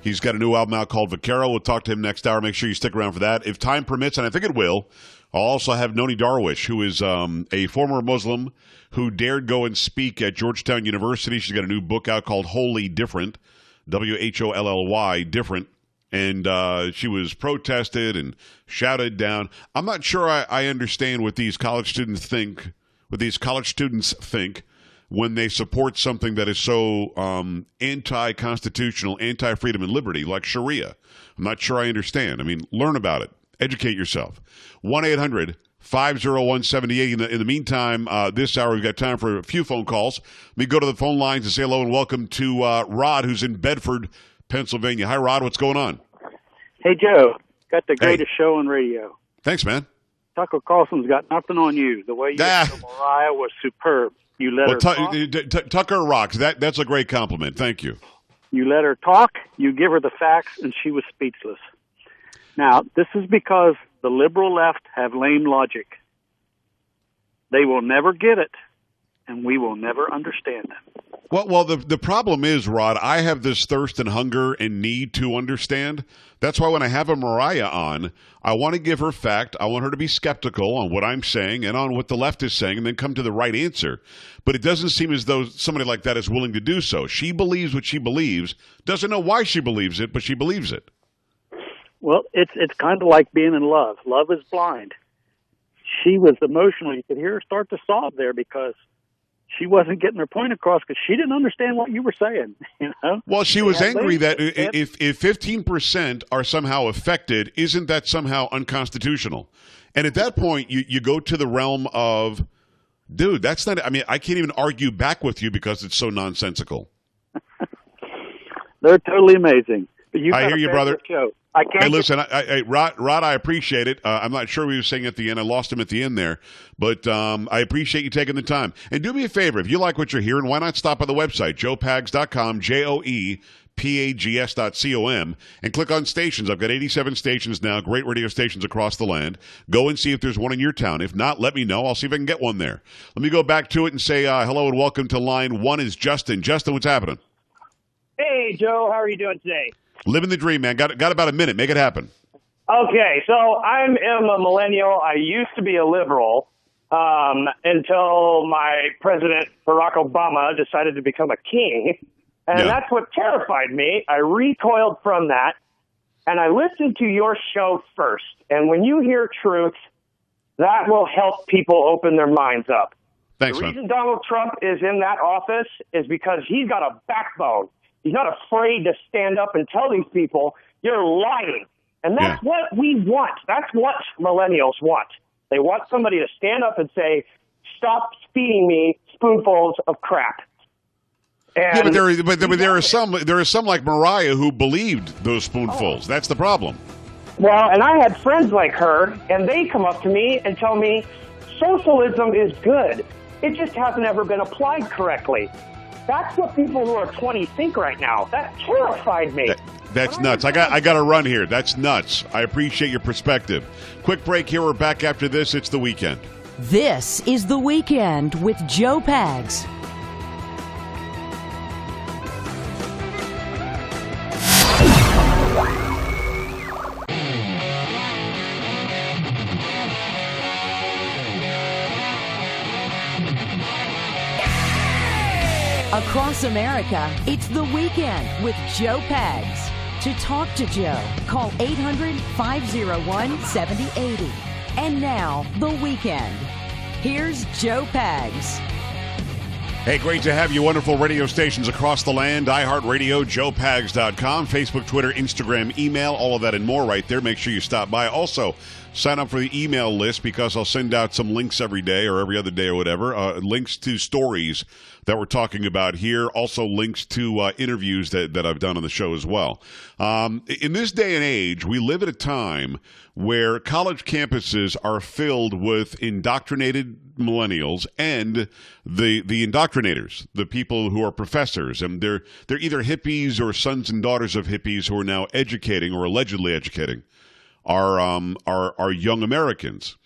He's got a new album out called Vaquero. We'll talk to him next hour. Make sure you stick around for that. If time permits, and I think it will, I'll also have Non Darwish, who is a former Muslim who dared go and speak at Georgetown University. She's got a new book out called Wholly Different, W-H-O-L-L-Y, Different. And she was protested and shouted down. I'm not sure I understand what these college students think. When they support something that is so anti-constitutional, anti-freedom and liberty, like Sharia. I'm not sure I understand. I mean, learn about it Educate yourself. 1-800-501-7080. In the meantime, this hour we've got time for a few phone calls. Let me go to the phone lines and say hello and welcome to Rod, who's in Bedford, Pennsylvania. Hi, Rod. What's going on? Hey, Joe. Got the greatest show on radio. Thanks, man. Tucker Carlson's got nothing on you. The way you did Mariah was superb. You let her talk. Tucker rocks. That's a great compliment. Thank you. You let her talk. You give her the facts, and she was speechless. Now, this is because the liberal left have lame logic. They will never get it, and we will never understand them. Well, the problem is, Rod, I have this thirst and hunger and need to understand. That's why when I have a Mariah on, I want to give her fact. I want her to be skeptical on what I'm saying and on what the left is saying and then come to the right answer. But it doesn't seem as though somebody like that is willing to do so. She believes what she believes, doesn't know why she believes it, but she believes it. Well, it's kind of like being in love. Love is blind. She was emotional. You could hear her start to sob there because she wasn't getting her point across because she didn't understand what you were saying. You know? Well, she was angry that if 15% are somehow affected, isn't that somehow unconstitutional? And at that point, you go to the realm of, dude, that's not. I mean, I can't even argue back with you because it's so nonsensical. They're totally amazing. But I hear you, brother. Show. I can't. Hey, listen, Rod, I appreciate it. I'm not sure what he was saying at the end. I lost him at the end there. But I appreciate you taking the time. And do me a favor. If you like what you're hearing, why not stop by the website, joepags.com, joepags.com, and click on stations. I've got 87 stations now, great radio stations across the land. Go and see if there's one in your town. If not, let me know. I'll see if I can get one there. Let me go back to it and say hello and welcome to line one is Justin. Justin, what's happening? Hey, Joe. How are you doing today? Living the dream, man. Got about a minute. Make it happen. Okay, so I am a millennial. I used to be a liberal until my president, Barack Obama, decided to become a king. And that's what terrified me. I recoiled from that, and I listened to your show first. And when you hear truth, that will help people open their minds up. Thanks, The reason Donald Trump is in that office is because he's got a backbone. He's not afraid to stand up and tell these people, you're lying. And that's what we want. That's what millennials want. They want somebody to stand up and say, stop feeding me spoonfuls of crap. And but there are some like Mariah who believed those spoonfuls. That's the problem. Well, and I had friends like her, and they come up to me and tell me, socialism is good. It just hasn't ever been applied correctly. That's what people who are 20 think right now. That terrified me. That's nuts. I got to run here. That's nuts. I appreciate your perspective. Quick break here. We're back after this. It's The Weekend. This is The Weekend with Joe Pags. Across America, it's The Weekend with Joe Pags. To talk to Joe, call 800-501-7080. And now, The Weekend. Here's Joe Pags. Hey, great to have you. Wonderful radio stations across the land. iHeartRadio, joepags.com, Facebook, Twitter, Instagram, email, all of that and more right there. Make sure you stop by. Also, sign up for the email list because I'll send out some links every day or every other day or whatever. Links to stories that we're talking about here. Also links to interviews that I've done on the show as well. In this day and age, we live at a time where college campuses are filled with indoctrinated millennials and the indoctrinators, the people who are professors. And they're either hippies or sons and daughters of hippies who are now educating or allegedly educating our young Americans.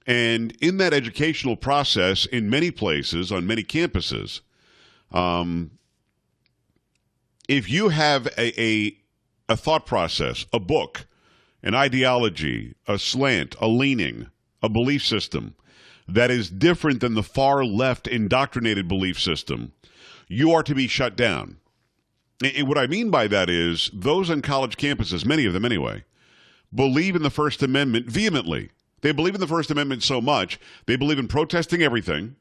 And in that educational process, in many places, on many campuses, if you have a thought process, a book, an ideology, a slant, a leaning, a belief system that is different than the far left indoctrinated belief system, you are to be shut down. And what I mean by that is those on college campuses, many of them anyway, believe in the First Amendment vehemently. They believe in the First Amendment so much, they believe in protesting everything,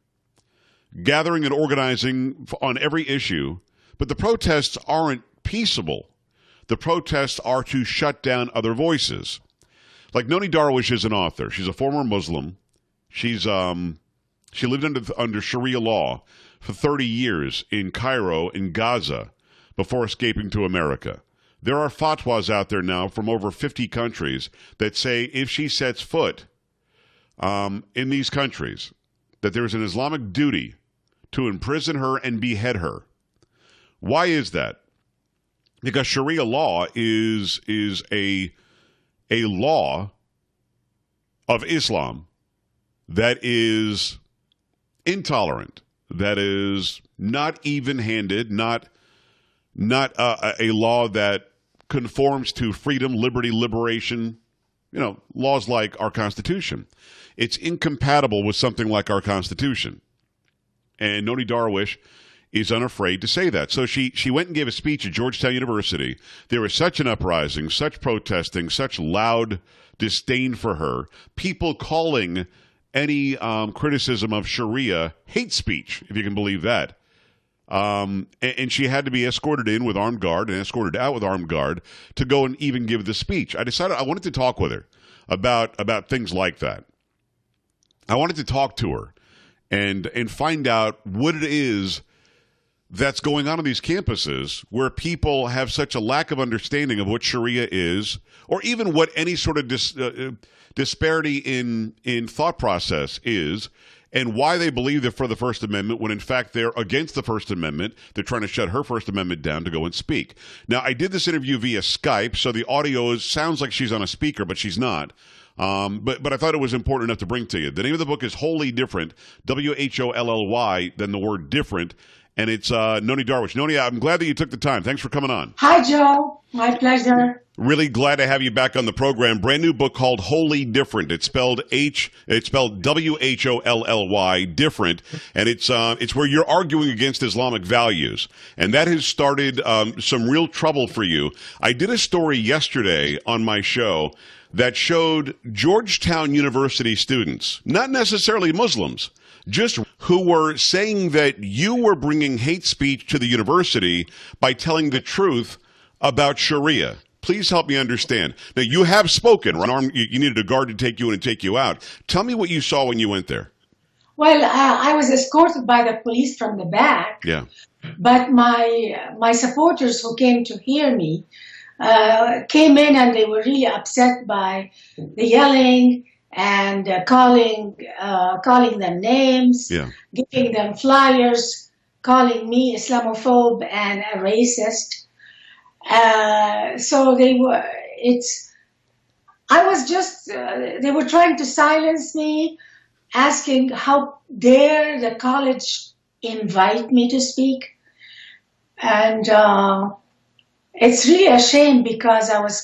gathering and organizing on every issue, but the protests aren't peaceable. The protests are to shut down other voices. Like Non Darwish is an author. She's a former Muslim. She lived under Sharia law for 30 years in Cairo, in Gaza, before escaping to America. There are fatwas out there now from over 50 countries that say if she sets foot in these countries, that there is an Islamic duty to imprison her and behead her. Why is that? Because Sharia law is a law of Islam that is intolerant, that is not even-handed, not a law that conforms to freedom, liberty, liberation, laws like our Constitution. It's incompatible with something like our Constitution. And Non Darwish is unafraid to say that. So she went and gave a speech at Georgetown University. There was such an uprising, such protesting, such loud disdain for her, people calling any criticism of Sharia hate speech, if you can believe that. And she had to be escorted in with armed guard and escorted out with armed guard to go and even give the speech. I decided I wanted to talk with her about things like that. I wanted to talk to her and find out what it is that's going on these campuses where people have such a lack of understanding of what Sharia is, or even what any sort of disparity in thought process is, and why they believe they're for the First Amendment when in fact they're against the First Amendment. They're trying to shut her First Amendment down to go and speak. Now, I did this interview via Skype, so the audio sounds like she's on a speaker, but she's not. But I thought it was important enough to bring to you. The name of the book is Wholly Different, W-H-O-L-L-Y, then the word different, and it's Non Darwish. Noni, I'm glad that you took the time. Thanks for coming on. Hi, Joe. My pleasure. Really glad to have you back on the program. Brand new book called Wholly Different. It's spelled W-H-O-L-L-Y, different, and it's where you're arguing against Islamic values, and that has started some real trouble for you. I did a story yesterday on my show that showed Georgetown University students, not necessarily Muslims, just who were saying that you were bringing hate speech to the university by telling the truth about Sharia. Please help me understand. Now, you have spoken. You needed a guard to take you in and take you out. Tell me what you saw when you went there. Well, I was escorted by the police from the back. Yeah. But my supporters who came to hear me came in, and they were really upset by the yelling and calling them names, giving them flyers, calling me Islamophobe and a racist. So they were. They were trying to silence me, asking how dare the college invite me to speak, and it's really a shame because I was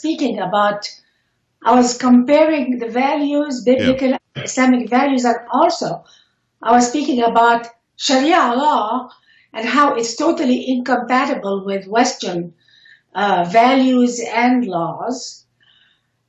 comparing the values, biblical Islamic values, and also I was speaking about Sharia law and how it's totally incompatible with Western values and laws,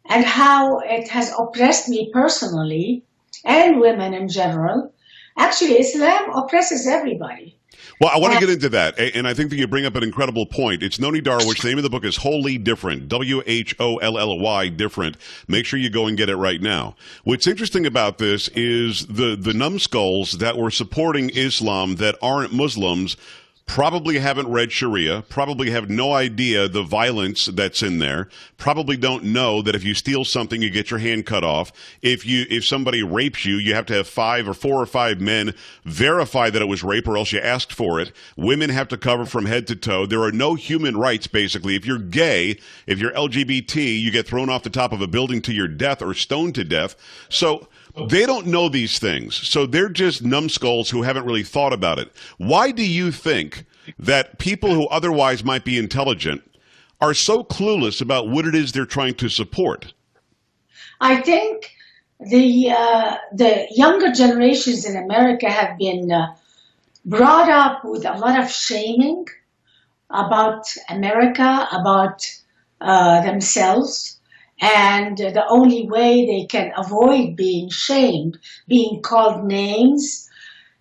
and how it has oppressed me personally and women in general. Actually, Islam oppresses everybody. Well, I want to get into that, and I think that you bring up an incredible point. It's Non Darwish. The name of the book is Wholly Different, W-H-O-L-L-Y, different. Make sure you go and get it right now. What's interesting about this is the numbskulls that were supporting Islam that aren't Muslims probably haven't read Sharia, probably have no idea the violence that's in there, probably don't know that if you steal something, you get your hand cut off. If somebody rapes you, you have to have 4 or 5 men verify that it was rape, or else you asked for it. Women have to cover from head to toe. There are no human rights, basically. If you're gay, if you're LGBT, you get thrown off the top of a building to your death or stoned to death. So they don't know these things, so they're just numbskulls who haven't really thought about it. Why do you think that people who otherwise might be intelligent are so clueless about what it is they're trying to support? I think the younger generations in America have been brought up with a lot of shaming about America, about themselves. And the only way they can avoid being shamed, being called names,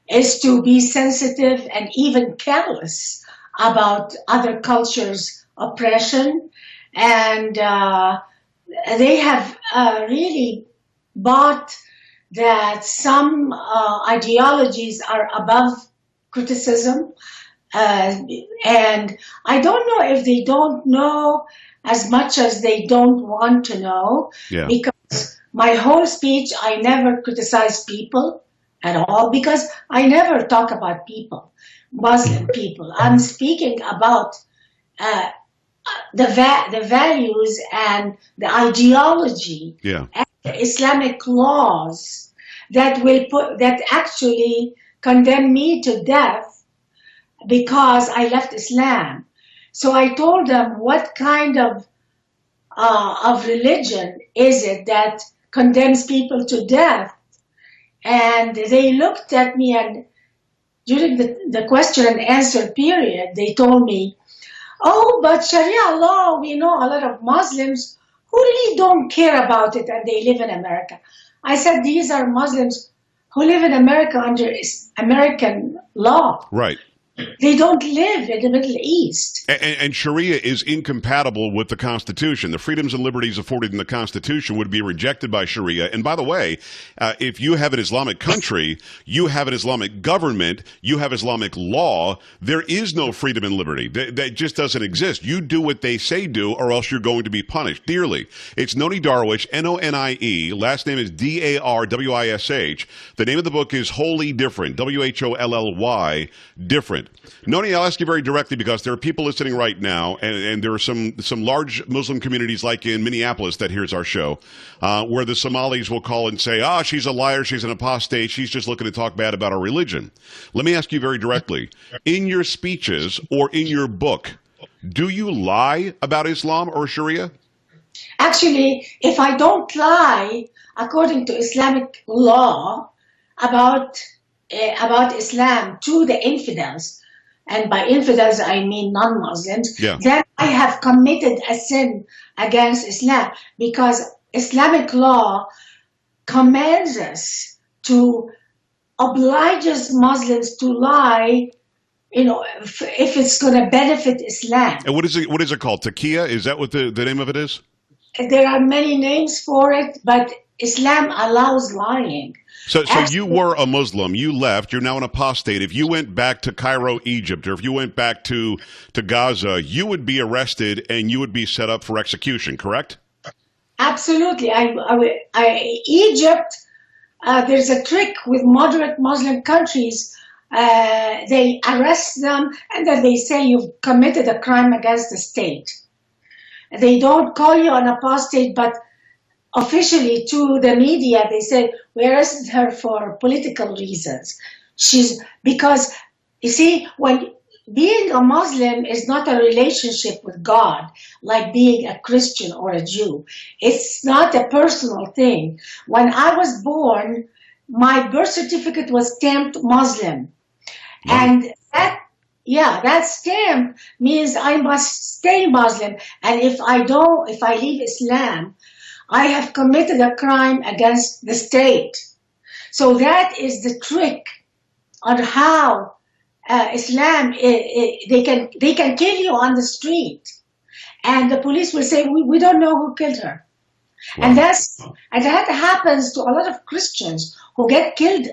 is to be sensitive and even careless about other cultures' oppression. And they have really bought that some ideologies are above criticism. And I don't know if they don't know as much as they don't want to know. Yeah. Because my whole speech, I never criticize people at all, because I never talk about people, Muslim people. I'm speaking about the values and the ideology and the Islamic laws that actually condemn me to death because I left Islam. So I told them, what kind of religion is it that condemns people to death? And they looked at me, and during the question and answer period, they told me, oh, but Sharia law, we know a lot of Muslims who really don't care about it, and they live in America. I said, these are Muslims who live in America under American law. Right. They don't live in the Middle East. And Sharia is incompatible with the Constitution. The freedoms and liberties afforded in the Constitution would be rejected by Sharia. And by the way, if you have an Islamic country, you have an Islamic government, you have Islamic law, there is no freedom and liberty. That just doesn't exist. You do what they say do, or else you're going to be punished dearly. It's Non Darwish, N-O-N-I-E. Last name is D-A-R-W-I-S-H. The name of the book is Wholly Different, W-H-O-L-L-Y, Different. Noni, I'll ask you very directly, because there are people listening right now, and there are some large Muslim communities like in Minneapolis that hears our show, where the Somalis will call and say, she's a liar, she's an apostate, she's just looking to talk bad about our religion. Let me ask you very directly, in your speeches or in your book, do you lie about Islam or Sharia? Actually, if I don't lie, according to Islamic law, about Islam to the infidels, and by infidels I mean non-Muslims, then I have committed a sin against Islam, because Islamic law commands us to obliges Muslims to lie, if it's going to benefit Islam. And what is it called? Taqiyya? Is that what the name of it is? There are many names for it, but Islam allows lying. So you were a Muslim, you left, you're now an apostate. If you went back to Cairo, Egypt, or if you went back to Gaza, you would be arrested and you would be set up for execution, correct? Absolutely. Egypt, there's a trick with moderate Muslim countries. They arrest them and then they say you've committed a crime against the state. They don't call you an apostate, but officially to the media, they say, we arrested her for political reasons. Because, you see, when being a Muslim is not a relationship with God, like being a Christian or a Jew. It's not a personal thing. When I was born, my birth certificate was stamped Muslim. And that stamp means I must stay Muslim. And if I leave Islam, I have committed a crime against the state. So that is the trick on how Islam, they can kill you on the street. And the police will say, we don't know who killed her. Wow. And that happens to a lot of Christians who get killed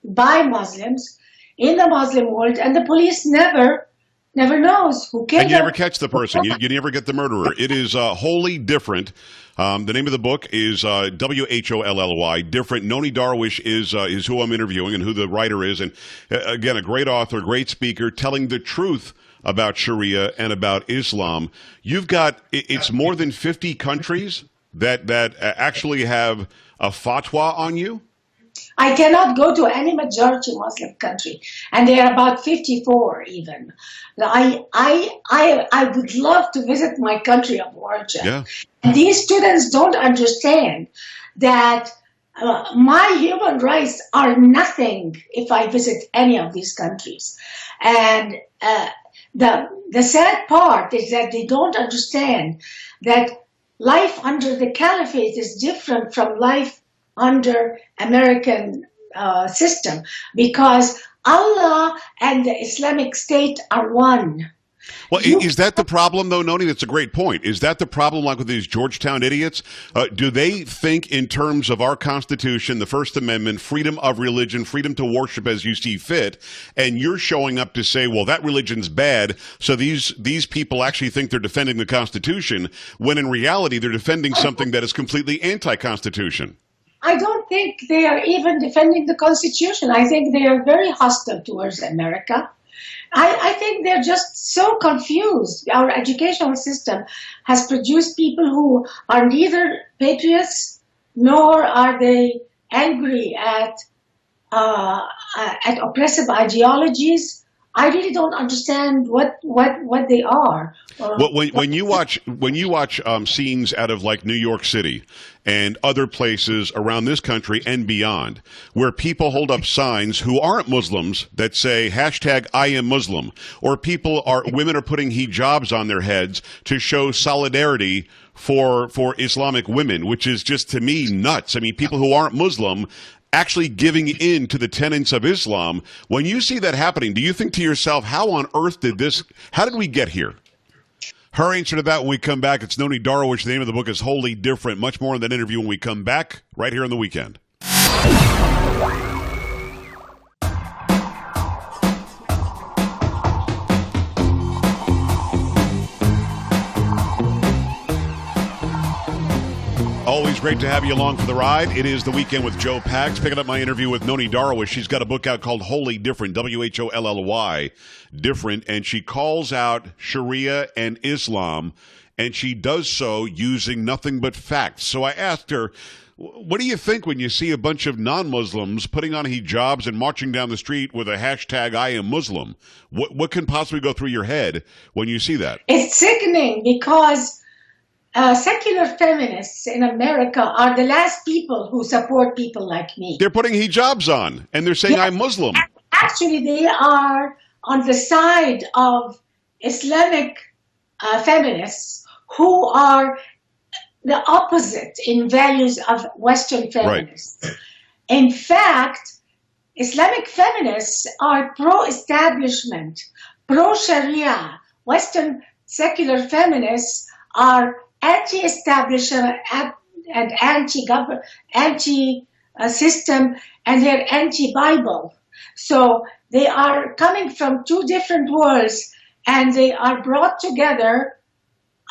by Muslims in the Muslim world, and the police never knows who killed them. And you never catch the person. You never get the murderer. It is wholly different. The name of the book is WHOLLY, Different. Noni Darwish is who I'm interviewing and who the writer is. And again, a great author, great speaker, telling the truth about Sharia and about Islam. You've got, it's more than 50 countries that actually have a fatwa on you? I cannot go to any majority Muslim country, and they are about 54 even. I would love to visit my country of origin. Yeah. And these students don't understand that my human rights are nothing if I visit any of these countries. And the sad part is that they don't understand that life under the caliphate is different from life under American system, because Allah and the Islamic State are one. Well, is that the problem, though, Noni? That's a great point. Is that the problem, like with these Georgetown idiots? Do they think in terms of our Constitution, the First Amendment, freedom of religion, freedom to worship as you see fit, and you're showing up to say, well, that religion's bad, so these people actually think they're defending the Constitution, when in reality they're defending something that is completely anti-Constitution? I don't think they are even defending the Constitution. I think they are very hostile towards America. I think they're just so confused. Our educational system has produced people who are neither patriots nor are they angry at oppressive ideologies. I really don't understand what they are. Well, when you watch scenes out of like New York City and other places around this country and beyond, where people hold up signs who aren't Muslims that say #I am Muslim, or women are putting hijabs on their heads to show solidarity for Islamic women, which is just to me nuts. I mean, people who aren't Muslim actually giving in to the tenets of Islam. When you see that happening, do you think to yourself, how on earth how did we get here? Her answer to that when we come back. It's Non Darwish. The name of the book is Wholly Different. Much more in that interview when we come back, right here on The Weekend. Always great to have you along for the ride. It is The Weekend with Joe Pags. Picking up my interview with Non Darwish. She's got a book out called Wholly Different, WHOLLY, Different, and she calls out Sharia and Islam, and she does so using nothing but facts. So I asked her, what do you think when you see a bunch of non-Muslims putting on hijabs and marching down the street with a #I am Muslim? What can possibly go through your head when you see that? It's sickening because secular feminists in America are the last people who support people like me. They're putting hijabs on, and they're saying, I'm Muslim. Actually, they are on the side of Islamic feminists who are the opposite in values of Western feminists. Right. In fact, Islamic feminists are pro-establishment, pro-Sharia. Western secular feminists are anti-establishment and anti-system, and they're anti-Bible. So they are coming from two different worlds, and they are brought together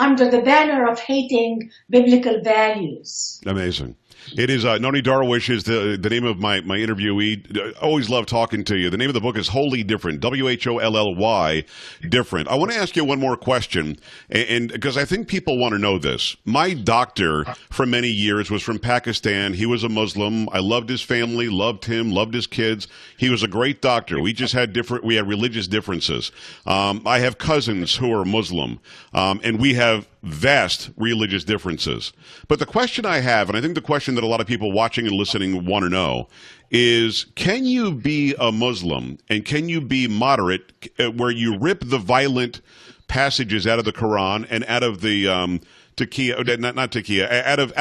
under the banner of hating biblical values. Amazing. It is, Non Darwish is the name of my interviewee. Always love talking to you. The name of the book is Wholly Different, WHOLLY, Different. I want to ask you one more question, and because I think people want to know this. My doctor for many years was from Pakistan. He was a Muslim. I loved his family, loved him, loved his kids. He was a great doctor. We just had we had religious differences. I have cousins who are Muslim, and we have vast religious differences. But the question I have, and I think the question that a lot of people watching and listening want to know, is can you be a Muslim and can you be moderate where you rip the violent passages out of the Quran and out of the out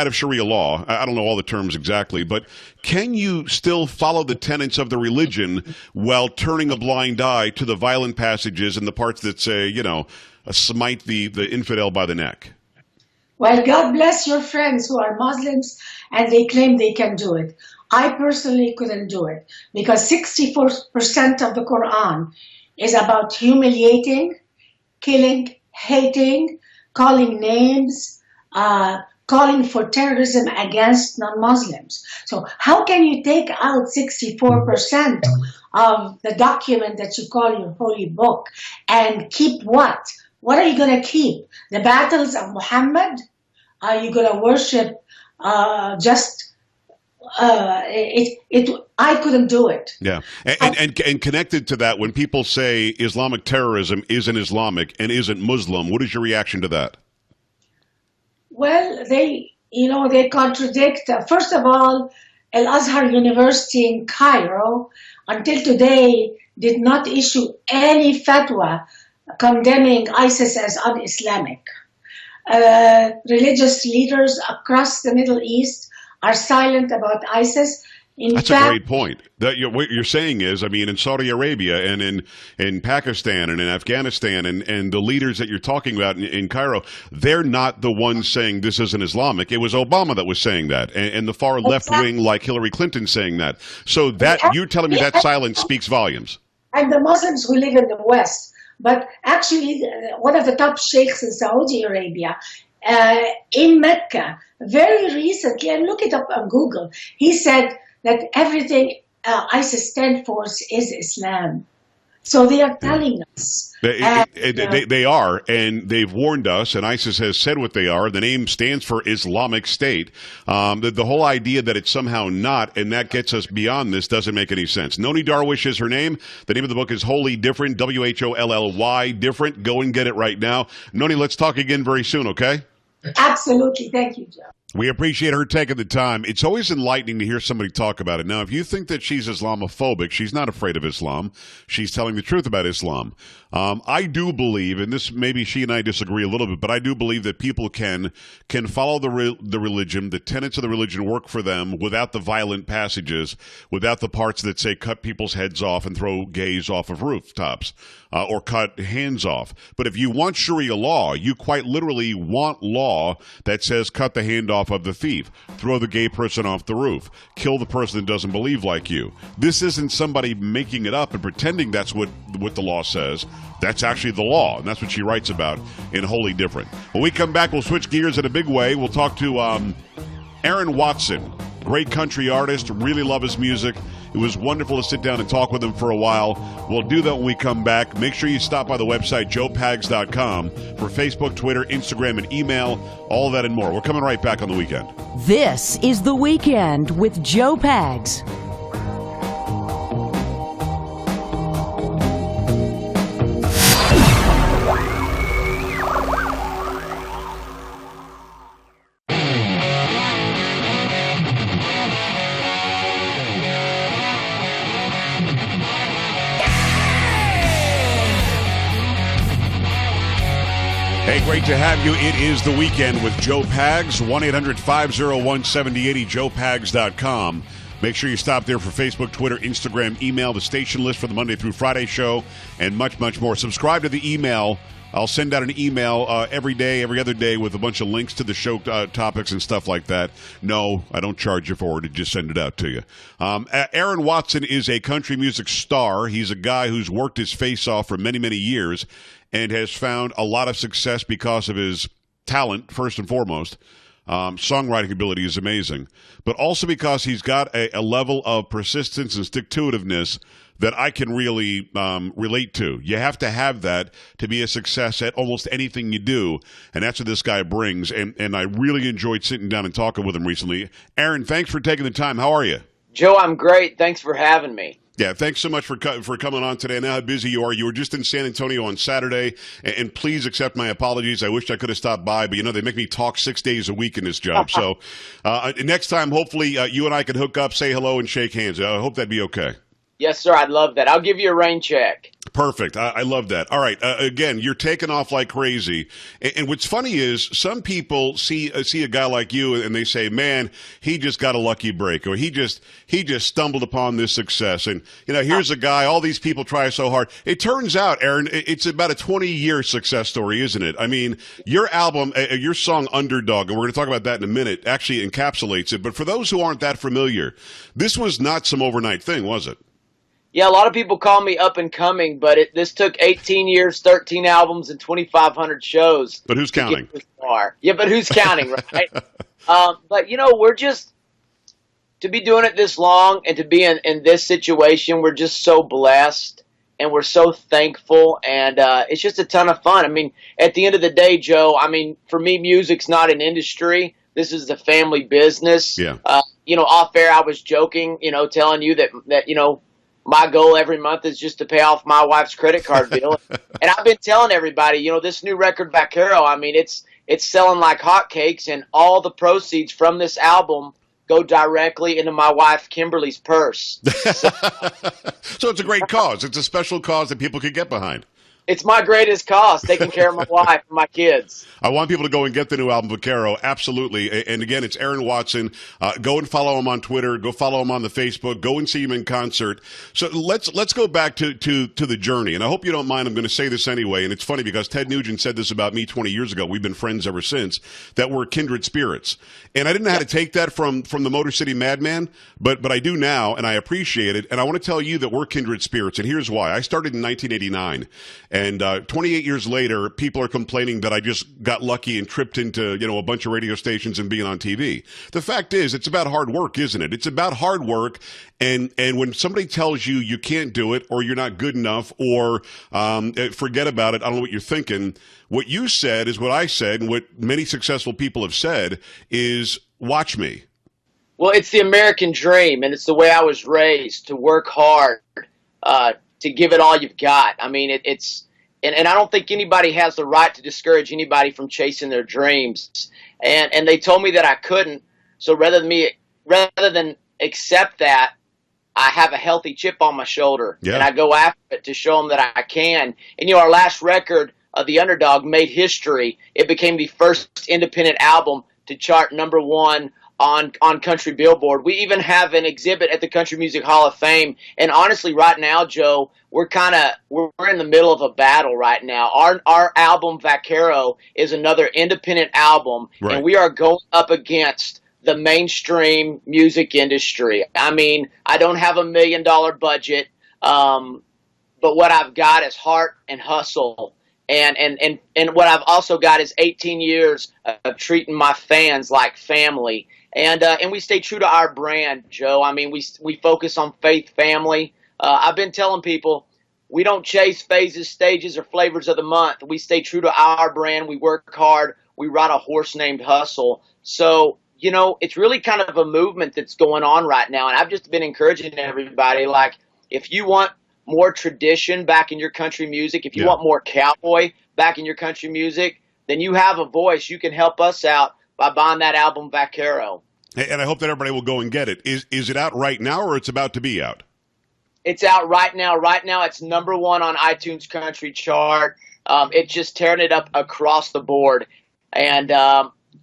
of Sharia law? I don't know all the terms exactly, but can you still follow the tenets of the religion while turning a blind eye to the violent passages and the parts that say, smite the infidel by the neck? Well, God bless your friends who are Muslims and they claim they can do it. I personally couldn't do it because 64% of the Quran is about humiliating, killing, hating, calling names, calling for terrorism against non-Muslims. So how can you take out 64% of the document that you call your holy book and keep what? What are you going to keep? The battles of Muhammad? Are you going to worship I couldn't do it. Yeah. And connected to that, when people say Islamic terrorism isn't Islamic and isn't Muslim, what is your reaction to that? Well, they contradict. First of all, Al-Azhar University in Cairo, until today, did not issue any fatwa condemning ISIS as un-Islamic. Religious leaders across the Middle East are silent about ISIS. That's a great point. What you're saying is, I mean, in Saudi Arabia and in Pakistan and in Afghanistan and the leaders that you're talking about in Cairo, they're not the ones saying this isn't Islamic. It was Obama that was saying that, and the far left wing like Hillary Clinton saying that. So that you're telling me that silence speaks volumes. And the Muslims who live in the West. But actually, one of the top sheikhs in Saudi Arabia, in Mecca, very recently, and look it up on Google, he said that everything ISIS stands for is Islam. So they are telling us. They are, and they've warned us, and ISIS has said what they are. The name stands for Islamic State. The whole idea that it's somehow not, and that gets us beyond this, doesn't make any sense. Non Darwish is her name. The name of the book is Wholly Different, WHOLLY, different. Go and get it right now. Noni, let's talk again very soon, okay? Absolutely. Thank you, Joe. We appreciate her taking the time. It's always enlightening to hear somebody talk about it. Now, if you think that she's Islamophobic, she's not afraid of Islam. She's telling the truth about Islam. I do believe, and this maybe she and I disagree a little bit, but I do believe that people can follow the religion, the tenets of the religion work for them without the violent passages, without the parts that say cut people's heads off and throw gays off of rooftops. Or cut hands off. But if you want Sharia law, you quite literally want law that says cut the hand off of the thief, throw the gay person off the roof, kill the person that doesn't believe like you. This isn't somebody making it up and pretending that's what the law says. That's actually the law, and that's what she writes about in Wholly Different. When we come back, we'll switch gears in a big way. We'll talk to Aaron Watson, great country artist, really love his music. It was wonderful to sit down and talk with him for a while. We'll do that when we come back. Make sure you stop by the website, joepags.com, for Facebook, Twitter, Instagram, and email, all of that and more. We're coming right back on The Weekend. This is The Weekend with Joe Pags. Hey, great to have you. It is The Weekend with Joe Pags, 1-800-501-7080, joepags.com. Make sure you stop there for Facebook, Twitter, Instagram, email, the station list for the Monday through Friday show, and much, much more. Subscribe to the email. I'll send out an email every day, every other day with a bunch of links to the show topics and stuff like that. No, I don't charge you for it. I just send it out to you. Aaron Watson is a country music star. He's a guy who's worked his face off for many, many years and has found a lot of success because of his talent, first and foremost. Songwriting ability is amazing, but also because he's got a level of persistence and stick-to-itiveness that I can really relate to. You have to have that to be a success at almost anything you do, and that's what this guy brings, and I really enjoyed sitting down and talking with him recently. Aaron, thanks for taking the time. How are you? Joe, I'm great. Thanks for having me. Yeah, thanks so much for coming on today. I know how busy you are. You were just in San Antonio on Saturday, and please accept my apologies. I wish I could have stopped by, but, they make me talk 6 days a week in this job. So next time, hopefully, you and I can hook up, say hello, and shake hands. I hope that'd be okay. Yes, sir. I'd love that. I'll give you a rain check. Perfect. I love that. All right. Again, you're taking off like crazy. And what's funny is some people see a guy like you and they say, man, he just got a lucky break, or he just stumbled upon this success. And, here's a guy, all these people try so hard. It turns out, Aaron, it's about a 20-year success story, isn't it? I mean, your album, your song Underdog, and we're going to talk about that in a minute, actually encapsulates it. But for those who aren't that familiar, this was not some overnight thing, was it? Yeah, a lot of people call me up and coming, but this took 18 years, 13 albums, and 2,500 shows. But who's counting? Yeah, but who's counting, right? But, we're just, to be doing it this long and to be in this situation, we're just so blessed and we're so thankful, and it's just a ton of fun. I mean, at the end of the day, Joe, for me, music's not an industry. This is the family business. Yeah. Off air, I was joking, telling you that my goal every month is just to pay off my wife's credit card bill. And I've been telling everybody, this new record, Vaquero, it's selling like hotcakes, and all the proceeds from this album go directly into my wife Kimberly's purse. So it's a great cause. It's a special cause that people could get behind. It's my greatest cause, taking care of my wife and my kids. I want people to go and get the new album, Vaquero. Absolutely. And again, it's Aaron Watson. Go and follow him on Twitter. Go follow him on the Facebook. Go and see him in concert. So let's go back to the journey. And I hope you don't mind. I'm going to say this anyway. And it's funny because Ted Nugent said this about me 20 years ago. We've been friends ever since. That we're kindred spirits. And I didn't know how to take that from the Motor City Madman, but I do now, and I appreciate it. And I want to tell you that we're kindred spirits. And here's why. I started in 1989. And 28 years later, people are complaining that I just got lucky and tripped into, a bunch of radio stations and being on TV. The fact is, it's about hard work, isn't it? It's about hard work. And when somebody tells you you can't do it or you're not good enough or forget about it, I don't know what you're thinking. What you said is what I said, and what many successful people have said is, watch me. Well, it's the American dream, and it's the way I was raised, to work hard, to give it all you've got. I mean, and I don't think anybody has the right to discourage anybody from chasing their dreams. And they told me that I couldn't. So rather than accept that, I have a healthy chip on my shoulder, and I go after it to show them that I can. And our last record, The Underdog, made history. It became the first independent album to chart #1 on Country Billboard. We even have an exhibit at the Country Music Hall of Fame. And honestly, right now, Joe, we're in the middle of a battle right now. Our album Vaquero is another independent album, and we are going up against the mainstream music industry. I mean, I don't have $1 million budget, but what I've got is heart and hustle. And what I've also got is 18 years of treating my fans like family. And we stay true to our brand, Joe. I mean, we focus on faith, family. I've been telling people, we don't chase phases, stages, or flavors of the month. We stay true to our brand. We work hard. We ride a horse named Hustle. So, it's really kind of a movement that's going on right now. And I've just been encouraging everybody, like, if you want more tradition back in your country music, if you want more cowboy back in your country music, then you have a voice. You can help us out by buying that album Vaquero. And I hope that everybody will go and get it. Is it out right now, or it's about to be out? It's out right now. Right now, it's #1 on iTunes Country Chart. It's just tearing it up across the board. And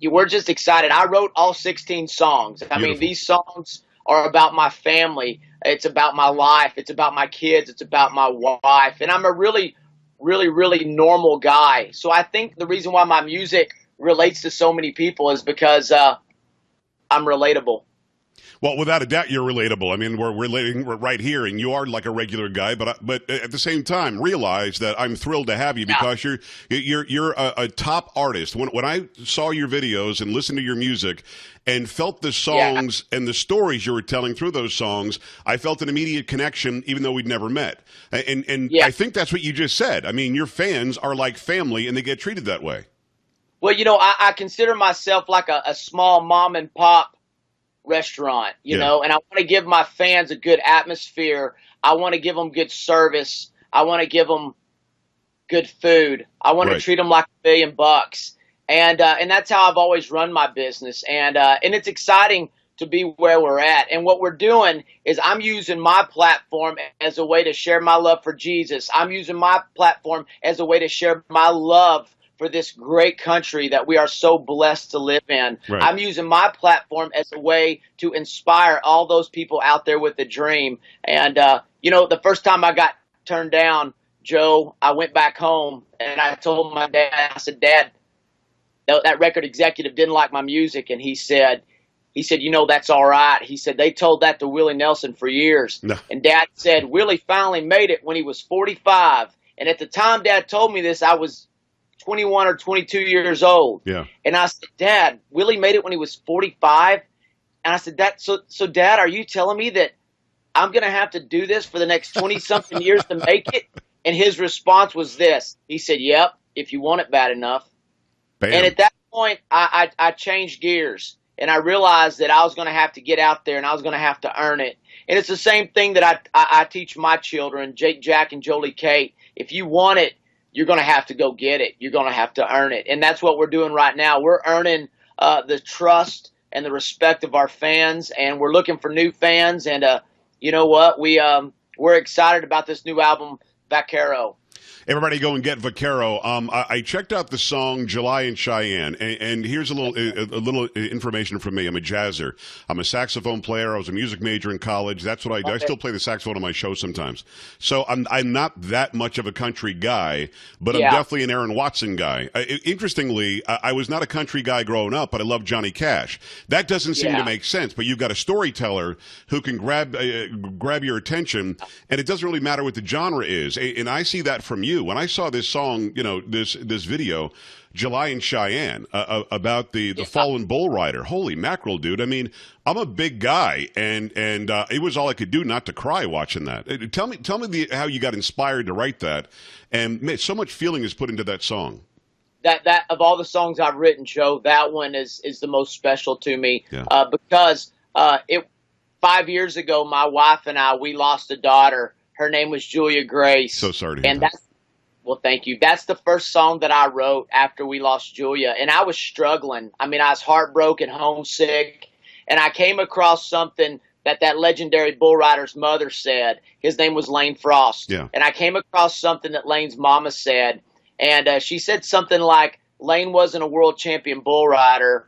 we're just excited. I wrote all 16 songs. I mean, these songs are about my family. It's about my life. It's about my kids. It's about my wife. And I'm a really, really, really normal guy. So I think the reason why my music relates to so many people is because I'm relatable. Well, without a doubt, you're relatable. I mean, we're relating right here, and you are like a regular guy. But at the same time, realize that I'm thrilled to have you because you're a top artist. When I saw your videos and listened to your music and felt the songs and the stories you were telling through those songs, I felt an immediate connection, even though we'd never met. And I think that's what you just said. I mean, your fans are like family, and they get treated that way. Well, I consider myself like a small mom and pop restaurant, and I want to give my fans a good atmosphere. I want to give them good service. I want to give them good food. I want to treat them like $1 billion. And that's how I've always run my business. And it's exciting to be where we're at. And what we're doing is I'm using my platform as a way to share my love for Jesus. I'm using my platform as a way to share my love for this great country that we are so blessed to live in. I'm using my platform as a way to inspire all those people out there with a dream. And, the first time I got turned down, Joe, I went back home and I told my dad, I said, Dad, that record executive didn't like my music. And he said, that's all right. He said, they told that to Willie Nelson for years. No. And Dad said, Willie finally made it when he was 45. And at the time Dad told me this, I was 21 or 22 years old. Yeah. And I said, Dad, Willie made it when he was 45. And I said, so Dad, are you telling me that I'm going to have to do this for the next 20 something years to make it? And his response was this. He said, yep, if you want it bad enough. Bam. And at that point, I changed gears and I realized that I was going to have to get out there and I was going to have to earn it. And it's the same thing that I teach my children, Jake, Jack, and Jolie Kate. If you want it, you're going to have to go get it. You're going to have to earn it. And that's what we're doing right now. We're earning the trust and the respect of our fans, and we're looking for new fans. And you know what? We're excited about this new album, Vaquero. Everybody go and get Vaquero. I checked out the song July in Cheyenne, and here's a little information from me. I'm a jazzer. I'm a saxophone player. I was a music major in college. That's what I do. I still play the saxophone on my show sometimes. So I'm not that much of a country guy, but I'm definitely an Aaron Watson guy. Interestingly, I was not a country guy growing up, but I love Johnny Cash. That doesn't seem to make sense, but you've got a storyteller who can grab your attention, and it doesn't really matter what the genre is. And I see that from you. When I saw this song, this video, July in Cheyenne, about the fallen bull rider. Holy mackerel, dude. I mean, I'm a big guy, and it was all I could do not to cry watching that. Tell me how you got inspired to write that, and man, so much feeling is put into that song. That of all the songs I've written, Joe, that one is the most special to me, because 5 years ago, my wife and I, we lost a daughter. Her name was Julia Grace. So sorry to hear that. Well, thank you. That's the first song that I wrote after we lost Julia, and I was struggling. I mean, I was heartbroken, homesick, and I came across something that legendary bull rider's mother said. His name was Lane Frost. Yeah. And I came across something that Lane's mama said, and she said something like, Lane wasn't a world champion bull rider.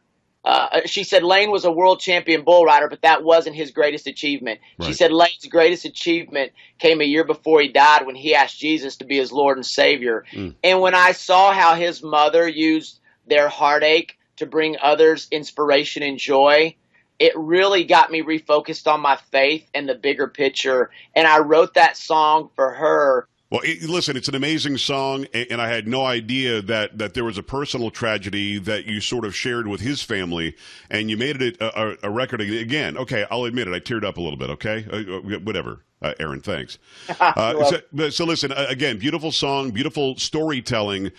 She said Lane was a world champion bull rider, but that wasn't his greatest achievement. Right. She said Lane's greatest achievement came a year before he died when he asked Jesus to be his Lord and Savior. And when I saw how his mother used their heartache to bring others inspiration and joy, it really got me refocused on my faith and the bigger picture. And I wrote that song for her. Well, listen, it's an amazing song, and I had no idea that there was a personal tragedy that you sort of shared with his family, and you made it a record again. Okay, I'll admit it. I teared up a little bit, okay? Whatever. Aaron, thanks. So listen, again, beautiful song, beautiful storytelling.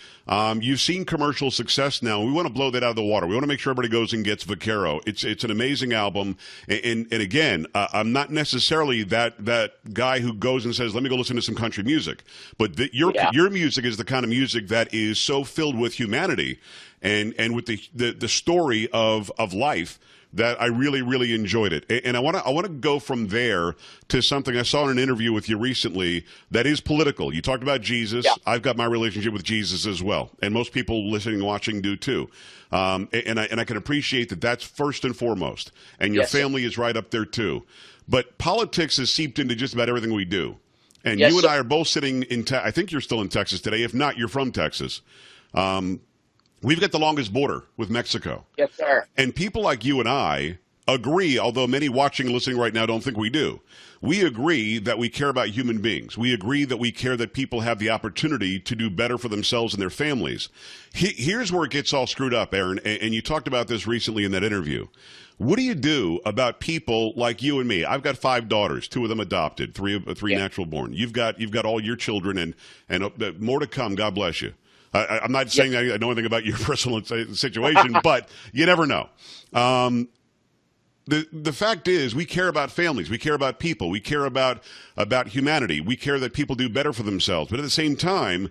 You've seen commercial success now. We want to blow that out of the water. We want to make sure everybody goes and gets Vaquero. It's an amazing album. And again, I'm not necessarily that guy who goes and says, let me go listen to some country music. But your music is the kind of music that is so filled with humanity and with the story of life, that I really, really enjoyed it. And I want to go from there to something I saw in an interview with you recently that is political. You talked about Jesus. Yeah. I've got my relationship with Jesus as well. And most people listening and watching do too. And I can appreciate that that's first and foremost. And your family is right up there too. But politics has seeped into just about everything we do. And you and I are both sitting in I think you're still in Texas today. If not, you're from Texas. We've got the longest border with Mexico. Yes, sir. And people like you and I agree, although many watching and listening right now don't think we do. We agree that we care about human beings. We agree that we care that people have the opportunity to do better for themselves and their families. Here's where it gets all screwed up, Aaron, and you talked about this recently in that interview. What do you do about people like you and me? I've got 5 daughters, 2 of them adopted, 3 natural born. You've got all your children and more to come. God bless you. I'm not saying I know anything about your personal situation, but you never know. The fact is, we care about families. We care about people. We care about humanity. We care that people do better for themselves. But at the same time,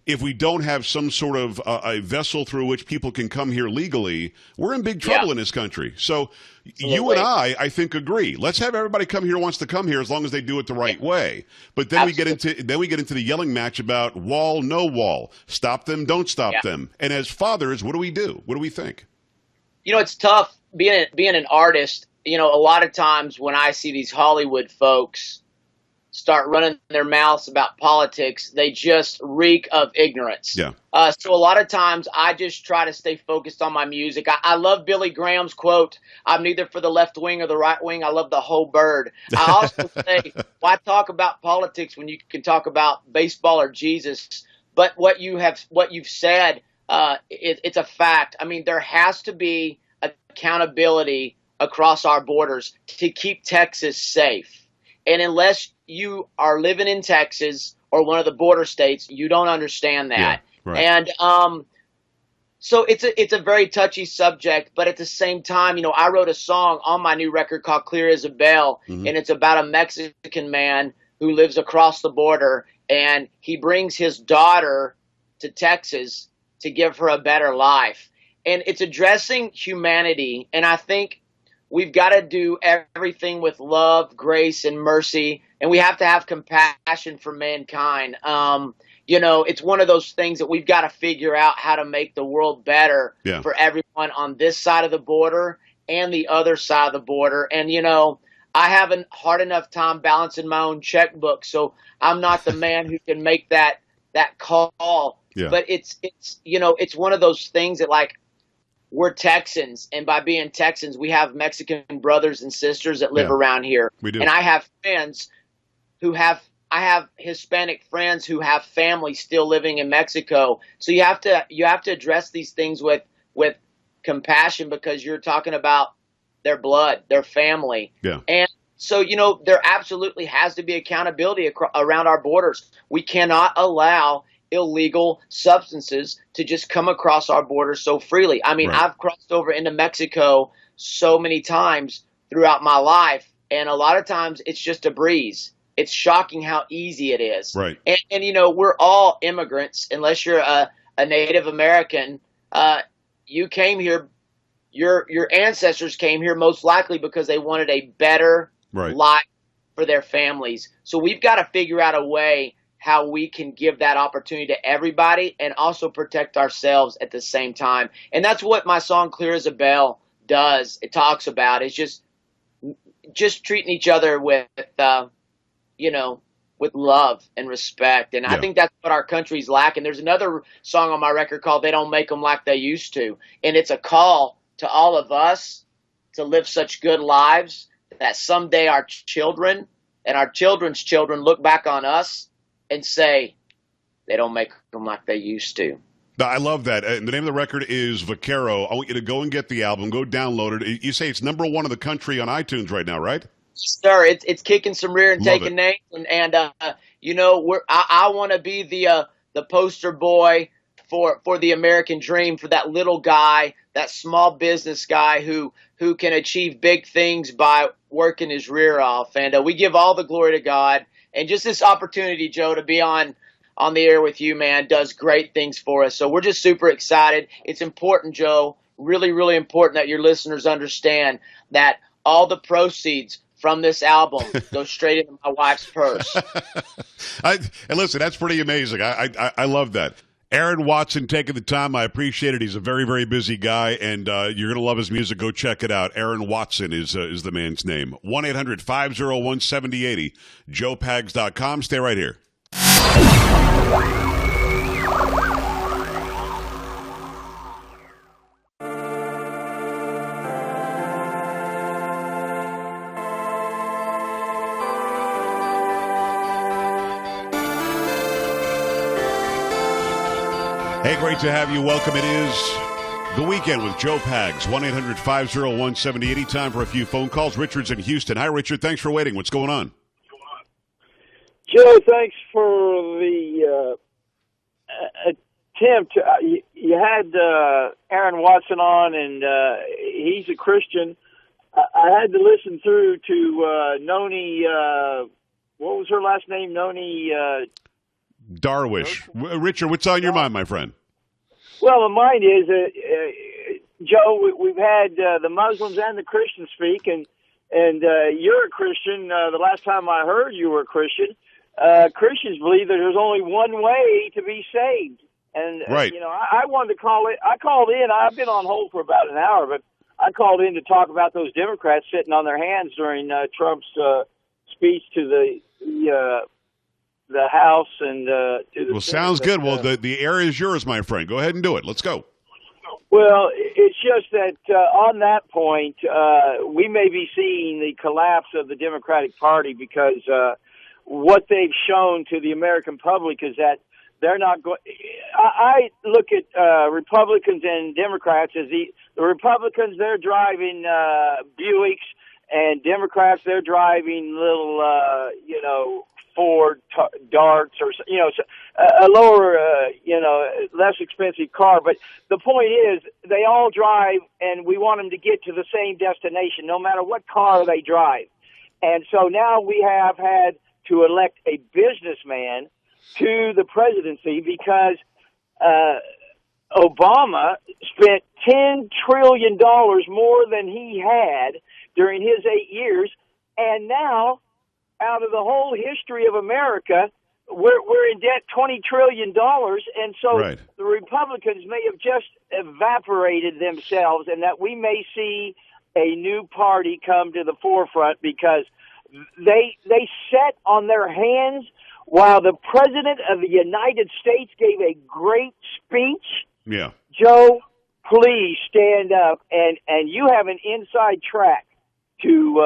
if we don't have some sort of a vessel through which people can come here legally, we're in big trouble in this country. So you and I think, agree. Let's have everybody come here who wants to come here as long as they do it the right way. But then we get into the yelling match about wall, no wall, stop them, don't stop them. And as fathers, what do we do? What do we think? You know, it's tough being an artist. You know, a lot of times when I see these Hollywood folks start running their mouths about politics, they just reek of ignorance. Yeah. So a lot of times I just try to stay focused on my music. I love Billy Graham's quote, I'm neither for the left wing or the right wing. I love the whole bird. I also say, why talk about politics when you can talk about baseball or Jesus? But what you've said, it's a fact. I mean, there has to be accountability across our borders to keep Texas safe. And unless you are living in Texas or one of the border states, you don't understand that. Yeah, right. And so it's a very touchy subject, but at the same time, you know, I wrote a song on my new record called Clear as a Bell, and it's about a Mexican man who lives across the border, and he brings his daughter to Texas to give her a better life. And it's addressing humanity, and I think we've got to do everything with love, grace, and mercy and we have to have compassion for mankind. It's one of those things that we've got to figure out how to make the world better for everyone on this side of the border and the other side of the border. And, I have a hard enough time balancing my own checkbook, so I'm not the man who can make that call. Yeah. But it's one of those things that, like, we're Texans, and by being Texans, we have Mexican brothers and sisters that live around here. We do. And I have friends I have Hispanic friends who have family still living in Mexico. So you have to address these things with compassion, because you're talking about their blood, their family. Yeah. And so, there absolutely has to be accountability around our borders. We cannot allow illegal substances to just come across our borders so freely. I mean, I've crossed over into Mexico so many times throughout my life, and a lot of times it's just a breeze. It's shocking how easy it is. Right. And we're all immigrants, unless you're a Native American. You came here, your ancestors came here most likely because they wanted a better life for their families. So we've got to figure out a way how we can give that opportunity to everybody and also protect ourselves at the same time. And that's what my song Clear as a Bell does. It talks about it's just treating each other with love and respect. And I think that's what our country's lacking. There's another song on my record called They Don't Make Them Like They Used to. And it's a call to all of us to live such good lives that someday our children and our children's children look back on us and say, they don't make them like they used to. I love that. And the name of the record is Vaquero. I want you to go and get the album, go download it. You say it's #1 in the country on iTunes right now, right? Sir, it's kicking some rear and taking names, and I want to be the poster boy for the American dream, for that little guy, that small business guy who can achieve big things by working his rear off. And we give all the glory to God. And just this opportunity, Joe, to be on the air with you, man, does great things for us. So we're just super excited. It's important, Joe, really, really important that your listeners understand that all the proceeds from this album go straight into my wife's purse. And listen, that's pretty amazing. I love that. Aaron Watson taking the time. I appreciate it. He's a very, very busy guy, and you're going to love his music. Go check it out. Aaron Watson is the man's name. 1-800-501-7080. JoePags.com. Stay right here. Hey, great to have you. Welcome. It is the weekend with Joe Pags. 1-800-501-7080. Time for a few phone calls. Richard's in Houston. Hi, Richard. Thanks for waiting. What's going on? Joe, thanks for the attempt. You had Aaron Watson on, and he's a Christian. I had to listen through to Noni, what was her last name? Noni Darwish. Richard, what's on your mind, my friend? Well, mine is, Joe, we've had the Muslims and the Christians speak, and you're a Christian. The last time I heard you were a Christian. Christians believe that there's only one way to be saved. And, I wanted to call it. I called in. I've been on hold for about an hour, but I called in to talk about those Democrats sitting on their hands during Trump's speech to the House and to the Well, sounds good. Well, the air is yours, my friend. Go ahead and do it. Let's go. Well, it's just that on that point, we may be seeing the collapse of the Democratic Party because what they've shown to the American public is that they're not going. I look at Republicans and Democrats as the Republicans. They're driving Buicks, and Democrats they're driving little, Ford Darts or a lower, less expensive car. But the point is, they all drive, and we want them to get to the same destination, no matter what car they drive. And so now we have had to elect a businessman to the presidency because Obama spent $10 trillion more than he had during his 8 years, and now out of the whole history of America, we're in debt $20 trillion, and so the Republicans may have just evaporated themselves, and that we may see a new party come to the forefront because they sat on their hands while the President of the United States gave a great speech. Yeah. Joe, please stand up, and you have an inside track to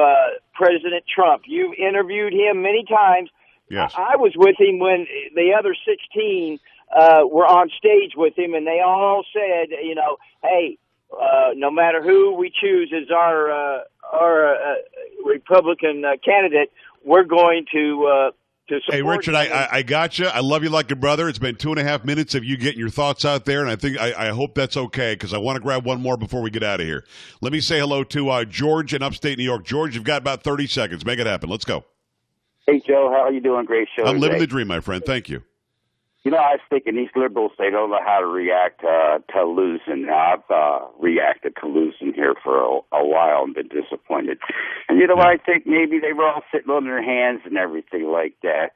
President Trump. You've interviewed him many times. Yes. I was with him when the other 16 were on stage with him, and they all said, you know, hey, no matter who we choose as our Republican candidate, we're going to support. Hey, Richard, I got you. I love you like a brother. It's been 2.5 minutes of you getting your thoughts out there, and I think I hope that's okay because I want to grab one more before we get out of here. Let me say hello to George in upstate New York. George, you've got about 30 seconds. Make it happen. Let's go. Hey, Joe, how are you doing? Great show I'm today. living the dream, my friend. Thank you. You know, I was thinking these liberals, they don't know how to react to losing. I've reacted to losing here for a while and been disappointed. And you know what I think? Maybe they were all sitting on their hands and everything like that.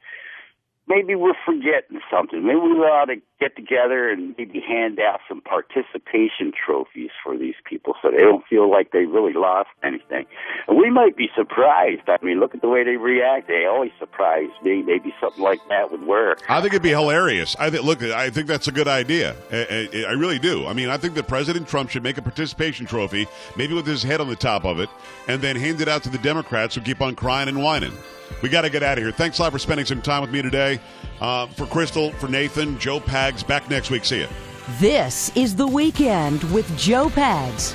Maybe we're forgetting something. Maybe we ought to get together and maybe hand out some participation trophies for these people so they don't feel like they really lost anything. And we might be surprised. I mean, look at the way they react. They always surprise me. Maybe something like that would work. I think it'd be hilarious. I think that's a good idea. I really do. I mean, I think that President Trump should make a participation trophy, maybe with his head on the top of it, and then hand it out to the Democrats who keep on crying and whining. We got to get out of here. Thanks a lot for spending some time with me today. For Crystal, for Nathan, Joe Pags, back next week. See you. This is The Weekend with Joe Pags.